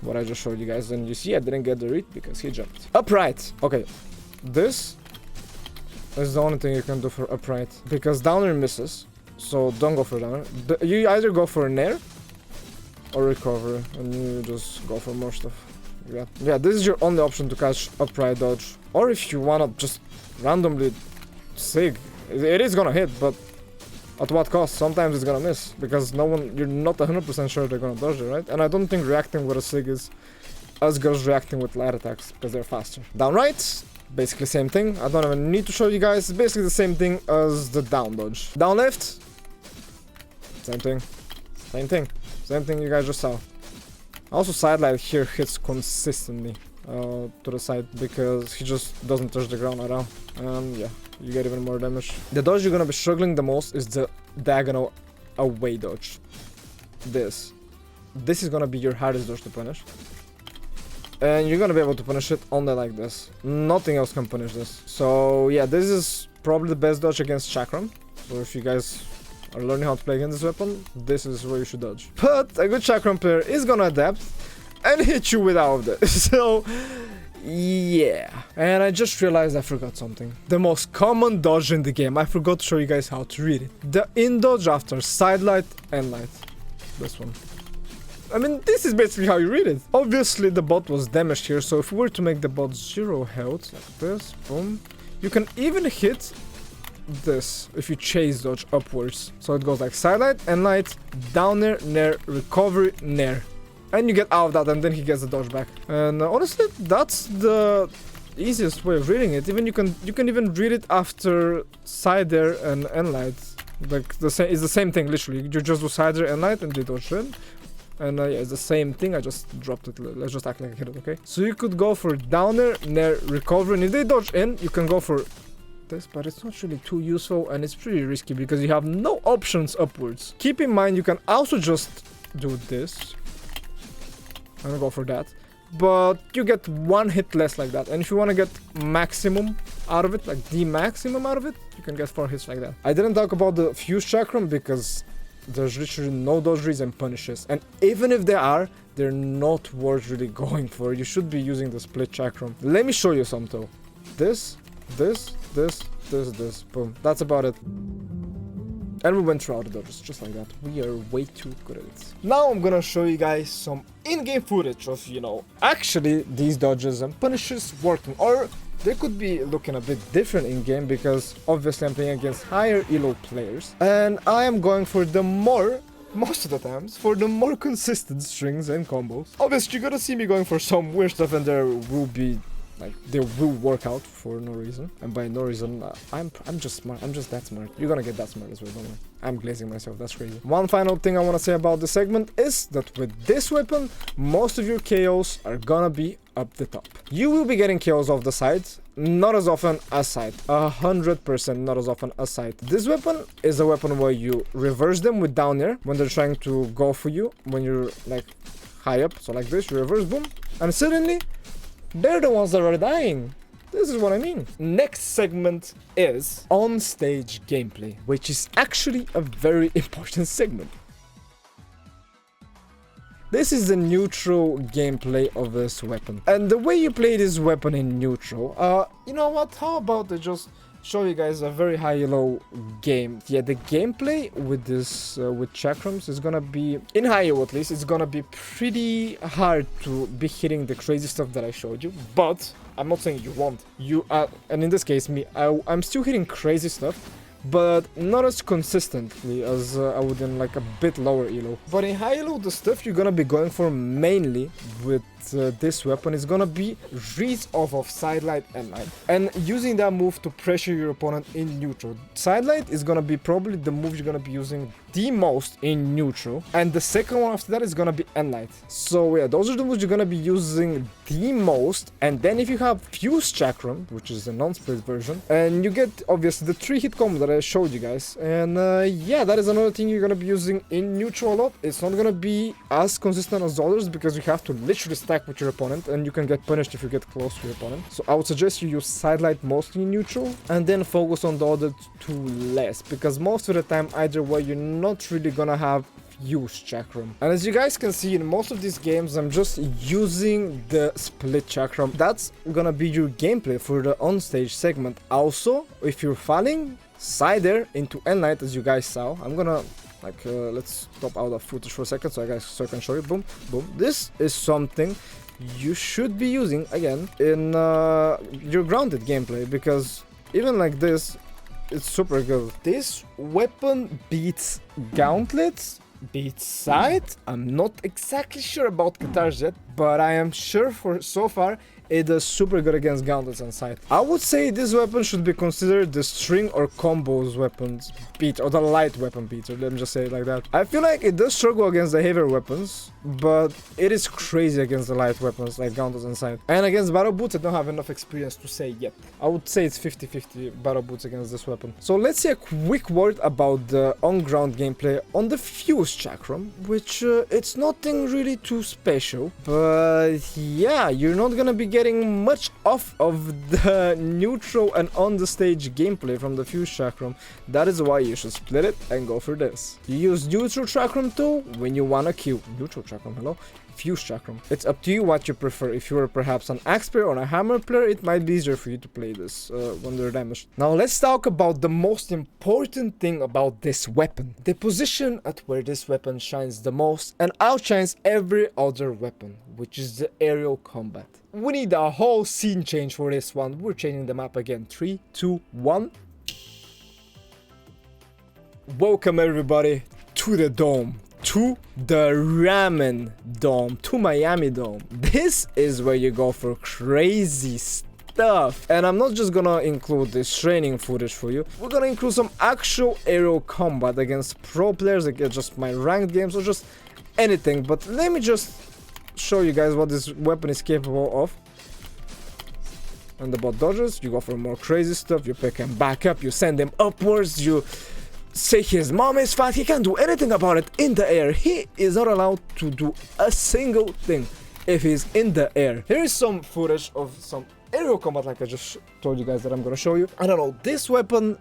What I just showed you guys, and you see I didn't get the read because he jumped. Upright. Okay, this is the only thing you can do for upright because downer misses, so don't go for downer. You either go for a nair or recovery, and you just go for more stuff. Yeah, this is your only option to catch upright dodge. Or if you wanna just randomly sig, it is gonna hit, but at what cost? Sometimes it's gonna miss because you're not 100% sure they're gonna dodge it, right? And I don't think reacting with a sig is as good as reacting with light attacks because they're faster. Down right, basically same thing. I don't even need to show you guys. It's basically the same thing as the down dodge. Down left, same thing. Same thing you guys just saw. Also, sidelight here hits consistently to the side because he just doesn't touch the ground at all. Yeah, you get even more damage. The dodge you're gonna be struggling the most is the diagonal away dodge. This is gonna be your hardest dodge to punish. And you're gonna be able to punish it only like this. Nothing else can punish this. So yeah, this is probably the best dodge against Chakram. So if you guys are learning how to play against this weapon, this is where you should dodge. But a good Chakram player is gonna adapt and hit you without this. So yeah. And I just realized I forgot something. The most common dodge in the game. I forgot to show you guys how to read it. The in dodge after side light and light. This one. I mean, this is basically how you read it. Obviously, the bot was damaged here, so if we were to make the bot 0 health, like this, boom, you can even hit this if you chase dodge upwards. So it goes like side light and light, down there, nair, recovery, nair. And you get out of that, and then he gets the dodge back. And honestly, that's the easiest way of reading it. Even you can even read it after side air and end light. Like it's the same thing literally. You just do side air and light, and they dodge in. And yeah, it's the same thing. I just dropped it. Let's just act like I hit it, okay? So you could go for downer, nair, recovery, and if they dodge in, you can go for this, but it's not really too useful, and it's pretty risky because you have no options upwards. Keep in mind, you can also just do this. I'm gonna go for that, but you get 1 hit less like that. And if you want to get maximum out of it, like the maximum out of it, you can get 4 hits like that. I didn't talk about the fuse chakram because there's literally no dodge reads and punishes, and even if there are, they're not worth really going for. You should be using the split chakram. Let me show you some though. This, boom. That's about it. And we went through all the dodges just like that. We are way too good at it. Now I'm gonna show you guys some in-game footage of, you know, actually these dodges and punishes working. Or they could be looking a bit different in-game because obviously I'm playing against higher elo players. And I am going for the most of the times, for the more consistent strings and combos. Obviously you're gonna see me going for some weird stuff, and there will be they will work out for no reason. And by no reason, I'm just smart. I'm just that smart. You're gonna get that smart as well, don't worry. I'm glazing myself, that's crazy. One final thing I want to say about this segment is that with this weapon, most of your KOs are gonna be up the top. You will be getting KOs off the side, not as often as side. 100% not as often as side. This weapon is a weapon where you reverse them with down air when they're trying to go for you, when you're like high up. So like this, you reverse, boom, and suddenly they're the ones that are dying. This is what I mean. Next segment is on-stage gameplay, which is actually a very important segment. This is the neutral gameplay of this weapon. And the way you play this weapon in neutral, you know what? How about I just show you guys a very high-low game. Yeah, the gameplay with this, with Chakrams is gonna be, in high-low at least, it's gonna be pretty hard to be hitting the crazy stuff that I showed you, but I'm not saying you won't. You are, and in this case, me, I'm still hitting crazy stuff, but not as consistently as I would in like a bit lower elo. But in high elo, the stuff you're gonna be going for mainly with this weapon is gonna be reads off of sidelight and light, and using that move to pressure your opponent in neutral. Sidelight is gonna be probably the move you're gonna be using the most in neutral, and the second one after that is gonna be N-Light. So yeah, those are the moves you're gonna be using the most. And then if you have Fuse Chakram, which is the non-split version, and you get obviously the 3-hit combo that I showed you guys, and yeah, that is another thing you're gonna be using in neutral a lot. It's not gonna be as consistent as the others because you have to literally stack with your opponent, and you can get punished if you get close to your opponent. So I would suggest you use sidelight mostly in neutral, and then focus on the other two less, because most of the time either way you're not really gonna have Fuse Chakram. And as you guys can see, in most of these games I'm just using the split Chakram. That's gonna be your gameplay for the on-stage segment. Also, if you're falling, side air into N-Light as you guys saw. I'm gonna like let's stop out of footage for a second so I can show you. Boom, boom. This is something you should be using again in your grounded gameplay, because even like this, it's super good. This weapon beats gauntlets, beats side. I'm not exactly sure about guitars yet, but I am sure for so far it does super good against gauntlets and side. I would say this weapon should be considered the string or combos weapons beat, or the light weapon beater, let me just say it like that. I feel like it does struggle against the heavier weapons, but it is crazy against the light weapons like gauntlets and side. And against battle boots I don't have enough experience to say yet. I would say it's 50-50 battle boots against this weapon. So let's say a quick word about the on-ground gameplay on the Fuse Chakram, which it's nothing really too special, but yeah, you're not gonna be getting much off of the neutral and on the stage gameplay from the Fuse Chakram. That is why you should split it and go for this. You use neutral Chakram too when you wanna kill neutral Chakram, hello? Fuse Chakram. It's up to you what you prefer. If you are perhaps an axe player or a hammer player, it might be easier for you to play this when they're damaged. Now let's talk about the most important thing about this weapon. The position at where this weapon shines the most and outshines every other weapon, which is the aerial combat. We need a whole scene change for this one. We're changing the map again. 3, 2, 1. Welcome everybody to the dome. To the Ramen Dome, to Miami Dome. This is where you go for crazy stuff. And I'm not just gonna include this training footage for you. We're gonna include some actual aerial combat against pro players, against just my ranked games, or just anything. But let me just show you guys what this weapon is capable of. And about dodges, you go for more crazy stuff. You pick him back up, you send him upwards, you say his mom is fat. He can't do anything about it in the air. He is not allowed to do a single thing if he's in the air. Here is some footage of some aerial combat like I just told you guys that I'm gonna show you. I don't know, this weapon,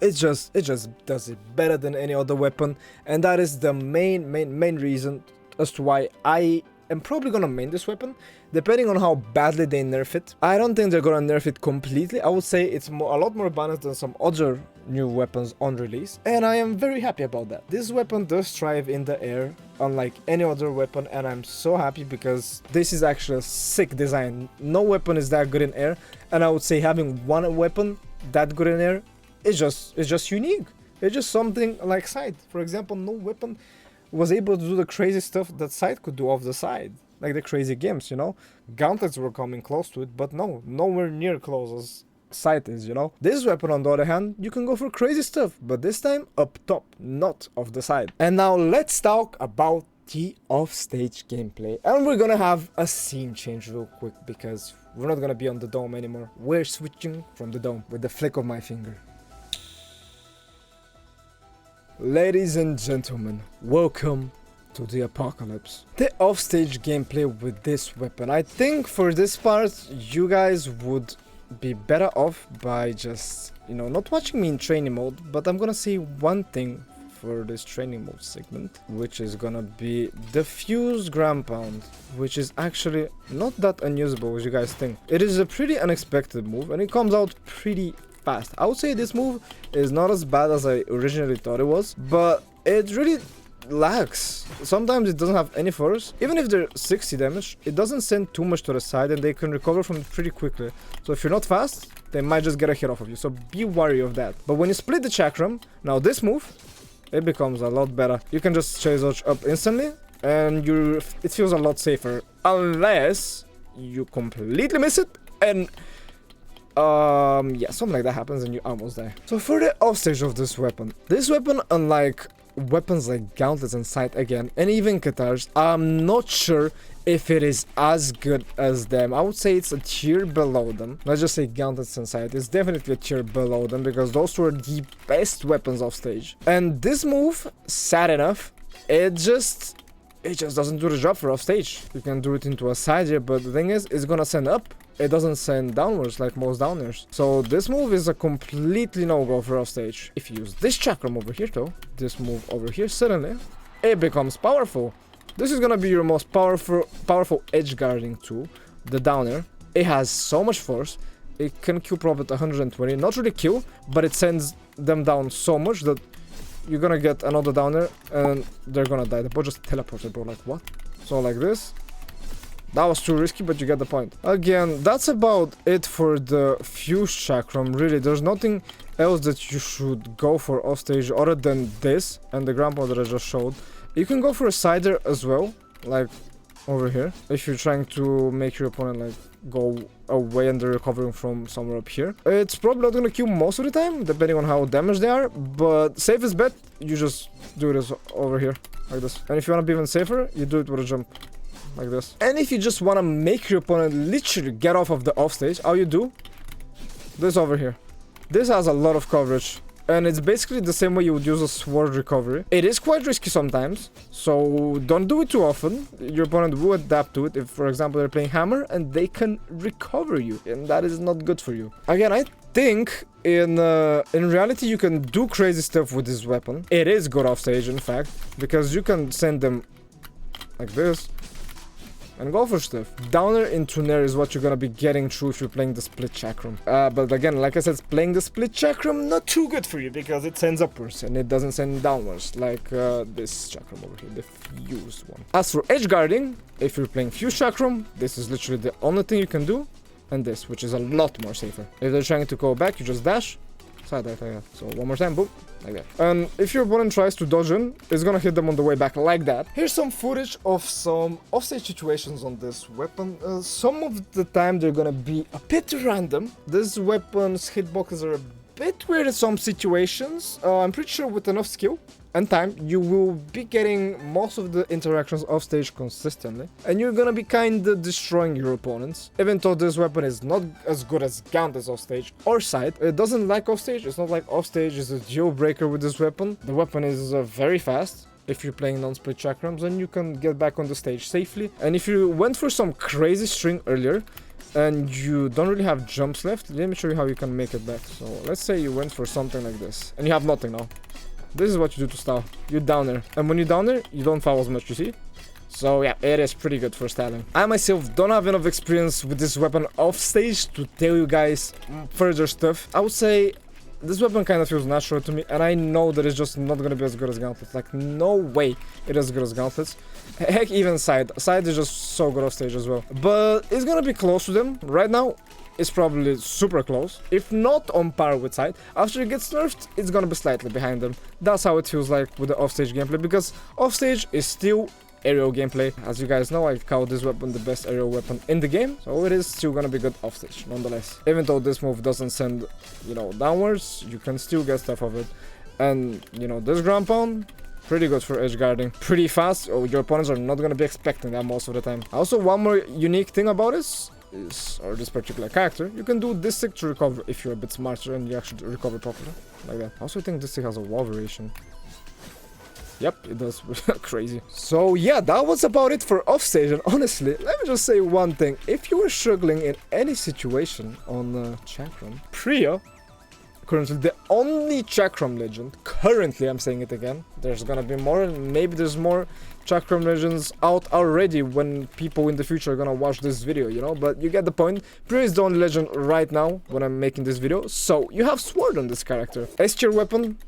it just does it better than any other weapon, and that is the main reason as to why I am probably gonna main this weapon, depending on how badly they nerf it. I don't think they're gonna nerf it completely. I would say it's a lot more balanced than some other new weapons on release, and I am very happy about that. This weapon does thrive in the air unlike any other weapon, and I'm so happy because this is actually a sick design. No weapon is that good in air, and I would say having one weapon that good in air is just unique. It's just something like side. For example, no weapon was able to do the crazy stuff that side could do off the side, like the crazy games, you know. Gauntlets were coming close to it, but no, nowhere near close as side is, you know. This weapon on the other hand, you can go for crazy stuff, but this time up top, not off the side. And now let's talk about the offstage gameplay, and we're gonna have a scene change real quick because we're not gonna be on the dome anymore. We're switching from the dome with the flick of my finger. Ladies and gentlemen, welcome to the apocalypse. The offstage gameplay with this weapon. I think for this part, you guys would be better off by just, you know, not watching me in training mode, but I'm gonna say one thing for this training mode segment, which is gonna be the Fuse ground pound, which is actually not that unusable as you guys think. It is a pretty unexpected move, and it comes out pretty fast. I would say this move is not as bad as I originally thought it was, but it really lags. Sometimes it doesn't have any force. Even if they're 60 damage, it doesn't send too much to the side and they can recover from it pretty quickly. So if you're not fast, they might just get a hit off of you. So be wary of that. But when you split the Chakram, now this move, it becomes a lot better. You can just chase dodge up instantly and it feels a lot safer. Unless you completely miss it and yeah, something like that happens and you almost die. So for the offstage of this weapon, unlike weapons like gauntlets and sight again, and even katars, I'm not sure if it is as good as them. I would say it's a tier below them. Let's just say gauntlets and sight is definitely a tier below them because those were the best weapons off stage. And this move, sad enough, it just doesn't do the job for off stage. You can do it into a side here, but the thing is, it's gonna send up. It doesn't send downwards like most downers. So this move is a completely no-go for off stage. If you use this chakram over here though, this move over here, suddenly it becomes powerful. This is gonna be your most powerful edge guarding tool, the downer. It has so much force. It can kill probably at 120. Not really kill, but it sends them down so much that you're gonna get another downer and they're gonna die. The bot just teleported, bro. Like what? So like this. That was too risky, but you get the point. Again, that's about it for the fuse chakram. Really, there's nothing else that you should go for off stage other than this and the ground pound that I just showed. You can go for a sider as well, like over here, if you're trying to make your opponent like go away and they're recovering from somewhere up here. It's probably not gonna kill most of the time, depending on how damaged they are, but safest bet, you just do this over here, like this. And if you wanna be even safer, you do it with a jump. Like this. And if you just want to make your opponent literally get off of the offstage, all you do this over here. This has a lot of coverage and it's basically the same way you would use a sword recovery. It is quite risky sometimes, so don't do it too often. Your opponent will adapt to it if, for example, they're playing hammer and they can recover you, and that is not good for you. Again, I think in reality you can do crazy stuff with this weapon. It is good offstage, in fact, because you can send them like this and go for stuff. Downer into Nair is what you're gonna be getting through if you're playing the split chakram. But again, like I said, playing the split chakram, not too good for you because it sends upwards and it doesn't send downwards like this chakram over here, the fused one. As for edge guarding, if you're playing fused chakram, this is literally the only thing you can do, and this, which is a lot more safer. If they're trying to go back, you just dash, side dive like that. So one more time, boom, like that. And if your opponent tries to dodge in, it's gonna hit them on the way back like that. Here's some footage of some offstage situations on this weapon. Some of the time they're gonna be a bit random. This weapon's hitboxes are a bit weird in some situations. I'm pretty sure with enough skill and time, you will be getting most of the interactions off stage consistently, and you're gonna be kinda destroying your opponents. Even though this weapon is not as good as gauntlets off stage or sight, it doesn't like off stage. It's not like off stage is a deal breaker with this weapon. The weapon is very fast. If you're playing non-split chakrams, then you can get back on the stage safely. And if you went for some crazy string earlier, and you don't really have jumps left, let me show you how you can make it back. So let's say you went for something like this, and you have nothing now. This is what you do to style. You downer. And when you downer, you don't foul as much, you see? So yeah, it is pretty good for styling. I myself don't have enough experience with this weapon off stage to tell you guys further stuff. I would say this weapon kind of feels natural to me, and I know that it's just not gonna be as good as gauntlets. Like, no way it is as good as gauntlets. Heck, even side is just so good off stage as well. But it's gonna be close to them. Right now, it's probably super close, if not on par with side. After it gets nerfed, it's gonna be slightly behind them. That's how it feels like with the offstage gameplay, because offstage is still aerial gameplay. As you guys know, I call this weapon the best aerial weapon in the game, so it is still gonna be good offstage nonetheless. Even though this move doesn't send, you know, downwards, you can still get stuff of it. And, you know, this ground pound, pretty good for edge guarding. Pretty fast. Oh, your opponents are not gonna be expecting that most of the time. Also, one more unique thing about this particular character, you can do this stick to recover if you're a bit smarter and you actually recover properly, like that. I also think this stick has a wall variation. Yep, it does. Crazy. So yeah, that was about it for offstage, and honestly, let me just say one thing. If you were struggling in any situation on Chakram, Priya currently the only Chakram legend. Currently, I'm saying it again. There's gonna be more, maybe there's more Chakram legends out already when people in the future are gonna watch this video, you know, but you get the point. Priya is the only legend right now when I'm making this video. So you have Sword on this character. S tier weapon,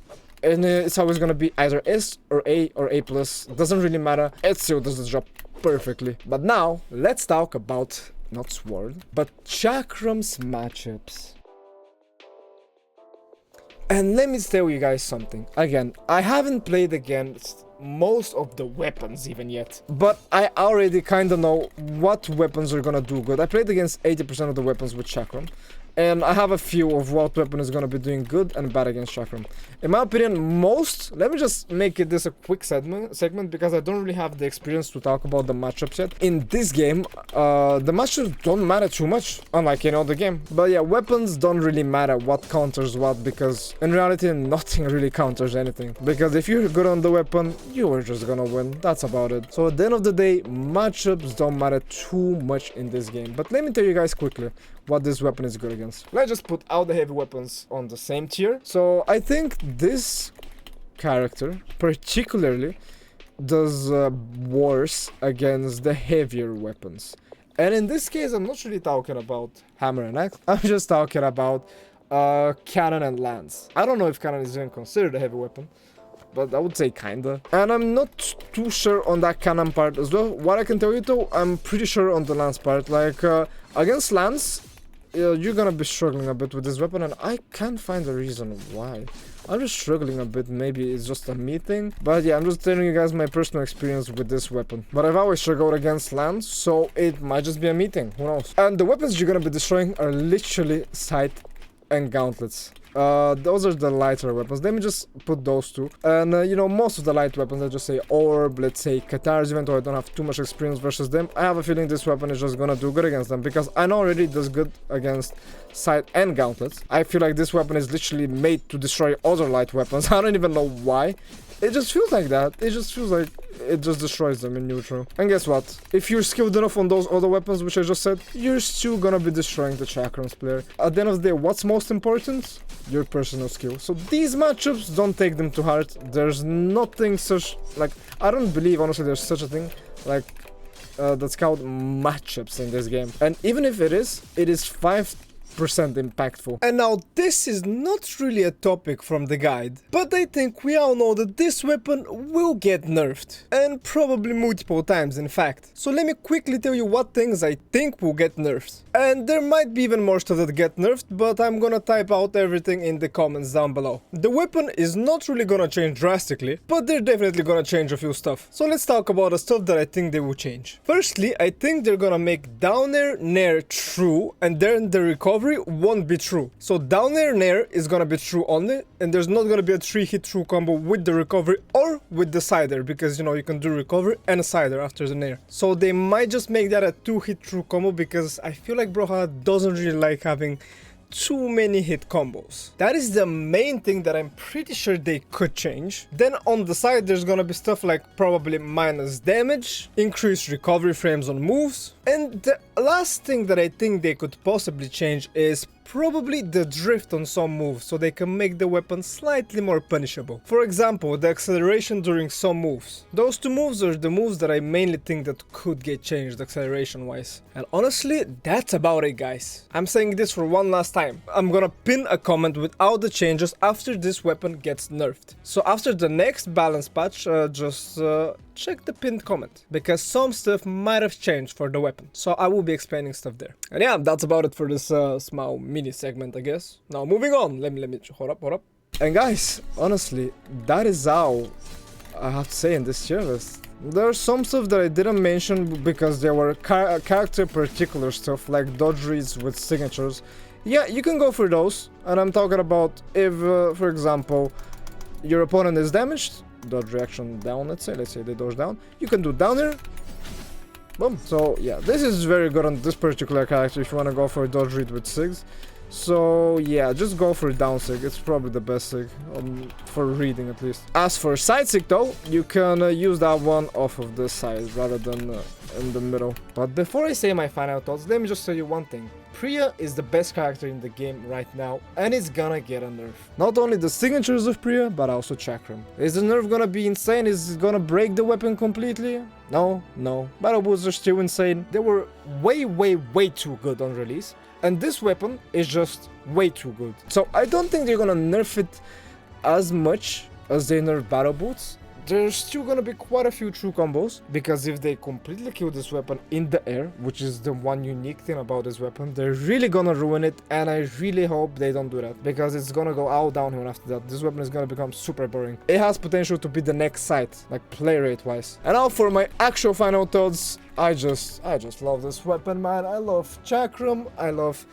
and it's always gonna be either S or A plus. Doesn't really matter. It still does the job perfectly. But now let's talk about not Sword, but Chakrams matchups. And let me tell you guys something. Again, I haven't played against most of the weapons even yet, but I already kind of know what weapons are gonna do good. I played against 80% of the weapons with Chakram, and I have a few of what weapon is gonna be doing good and bad against Chakram. In my opinion, let me just make this a quick segment because I don't really have the experience to talk about the matchups yet. In this game, the matchups don't matter too much, unlike any other game. But yeah, weapons don't really matter what counters what, because in reality, nothing really counters anything. Because if you're good on the weapon, you are just gonna win. That's about it. So at the end of the day, matchups don't matter too much in this game. But let me tell you guys quickly what this weapon is good against. Let's just put all the heavy weapons on the same tier. So I think this character particularly does worse against the heavier weapons. And in this case, I'm not really talking about hammer and axe. I'm just talking about cannon and lance. I don't know if cannon is even considered a heavy weapon, but I would say kinda. And I'm not too sure on that cannon part as well. What I can tell you though, I'm pretty sure on the lance part. Like against lance, you're gonna be struggling a bit with this weapon, and I can't find a reason why. I'm just struggling a bit. Maybe it's just a me thing, but yeah, I'm just telling you guys my personal experience with this weapon. But I've always struggled against lance, so it might just be a me thing. Who knows? And the weapons you're gonna be destroying are literally sight and gauntlets. Those are the lighter weapons. Let me just put those two. And you know, most of the light weapons, let's just say orb, let's say katars, even though I don't have too much experience versus them, I have a feeling this weapon is just gonna do good against them, because I know already it does good against sight and gauntlets. I feel like this weapon is literally made to destroy other light weapons. I don't even know why. It just feels like that. It just feels like it just destroys them in neutral. And guess what? If you're skilled enough on those other weapons, which I just said, you're still gonna be destroying the Chakrams player. At the end of the day, what's most important? Your personal skill. So these matchups, don't take them to heart. There's nothing such, like, I don't believe, honestly, there's such a thing, like, that's called matchups in this game. And even if it is 5% impactful. And now this is not really a topic from the guide, but I think we all know that this weapon will get nerfed, and probably multiple times in fact. So let me quickly tell you what things I think will get nerfed. And there might be even more stuff that get nerfed, but I'm gonna type out everything in the comments down below. The weapon is not really gonna change drastically, but they're definitely gonna change a few stuff. So let's talk about the stuff that I think they will change. Firstly, I think they're gonna make down air nair true, and then the recovery won't be true. So down air nair is gonna be true only, and there's not gonna be a 3-hit true combo with the recovery or with the side air, because you know you can do recovery and a side air after the nair. So they might just make that a 2-hit true combo, because I feel like Brawlhalla doesn't really like having too many hit combos. That is the main thing that I'm pretty sure they could change. Then on the side there's gonna be stuff like probably minus damage, increased recovery frames on moves, and the last thing that I think they could possibly change is probably the drift on some moves, so they can make the weapon slightly more punishable. For example, the acceleration during some moves. Those two moves are the moves that I mainly think that could get changed acceleration wise. And honestly, that's about it, guys. I'm saying this for one last time. I'm gonna pin a comment with all the changes after this weapon gets nerfed. So after the next balance patch, just check the pinned comment, because some stuff might have changed for the weapon. So I will be explaining stuff there. And yeah, that's about it for this small mini segment, I guess. Now moving on. Let me hold up. And guys, honestly, that is all I have to say in this tier list. There are some stuff that I didn't mention because there were character particular stuff, like dodge reads with signatures. Yeah, you can go for those, and I'm talking about if, for example, your opponent is damaged, dodge reaction down, let's say they dodge down, you can do down here, boom. So yeah, this is very good on this particular character if you want to go for a dodge read with sigs. So yeah, just go for down sig, it's probably the best sig, for reading at least. As for side sig though, you can use that one off of this side rather than in the middle. But before I say my final thoughts, let me just tell you one thing. Priya is the best character in the game right now, and it's gonna get a nerf. Not only the signatures of Priya, but also Chakram. Is the nerf gonna be insane? Is it gonna break the weapon completely? No, no. Battle boots are still insane. They were way too good on release, and this weapon is just way too good. So I don't think they're gonna nerf it as much as they nerf battle boots. There's still gonna be quite a few true combos, because if they completely kill this weapon in the air, which is the one unique thing about this weapon, they're really gonna ruin it, and I really hope they don't do that, because it's gonna go all downhill after that. This weapon is gonna become super boring. It has potential to be the next sight, like play rate wise. And now for my actual final thoughts, I just love this weapon, man. I love Chakram, I love...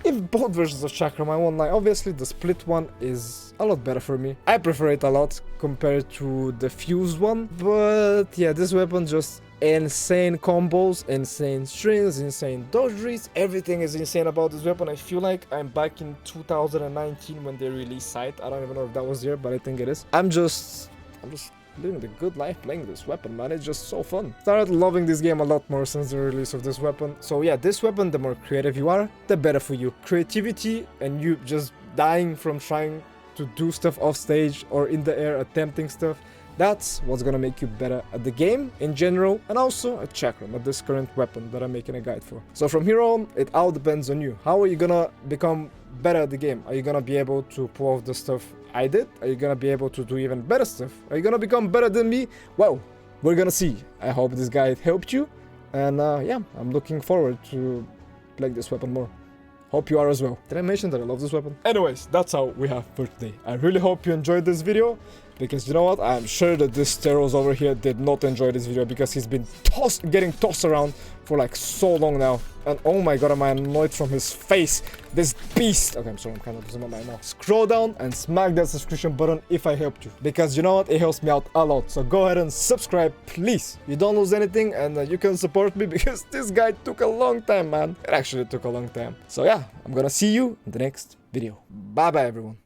If both versions of Chakram, I won't lie, obviously the split one is a lot better for me. I prefer it a lot compared to the fused one, but yeah, this weapon just insane combos, insane strings, insane dodgeries. Everything is insane about this weapon. I feel like I'm back in 2019 when they released Sight. I don't even know if that was the year, but I think it is. I'm just living the good life playing this weapon, man. It's just so fun. Started loving this game a lot more since the release of this weapon. So yeah, this weapon, the more creative you are, the better for you. Creativity and you just dying from trying to do stuff off stage or in the air, attempting stuff, that's what's gonna make you better at the game in general, and also at Chakram, at this current weapon that I'm making a guide for. So from here on, it all depends on you. How are you gonna become better at the game? Are you gonna be able to pull off the stuff I did? Are you gonna be able to do even better stuff? Are you gonna become better than me? Well, we're gonna see. I hope this guide helped you, and yeah, I'm looking forward to playing this weapon more. Hope you are as well. Did I mention that I love this weapon? Anyways, that's all we have for today. I really hope you enjoyed this video, because you know what? I'm sure that this Steros over here did not enjoy this video, because he's been getting tossed around for like so long now. And oh my god, am I annoyed from his face. This beast. Okay, I'm sorry, I'm kind of losing my mind now. Scroll down and smack that subscription button if I helped you, because you know what? It helps me out a lot. So go ahead and subscribe, please. You don't lose anything, and you can support me, because this guide took a long time, man. It actually took a long time. So yeah, I'm gonna see you in the next video. Bye bye, everyone.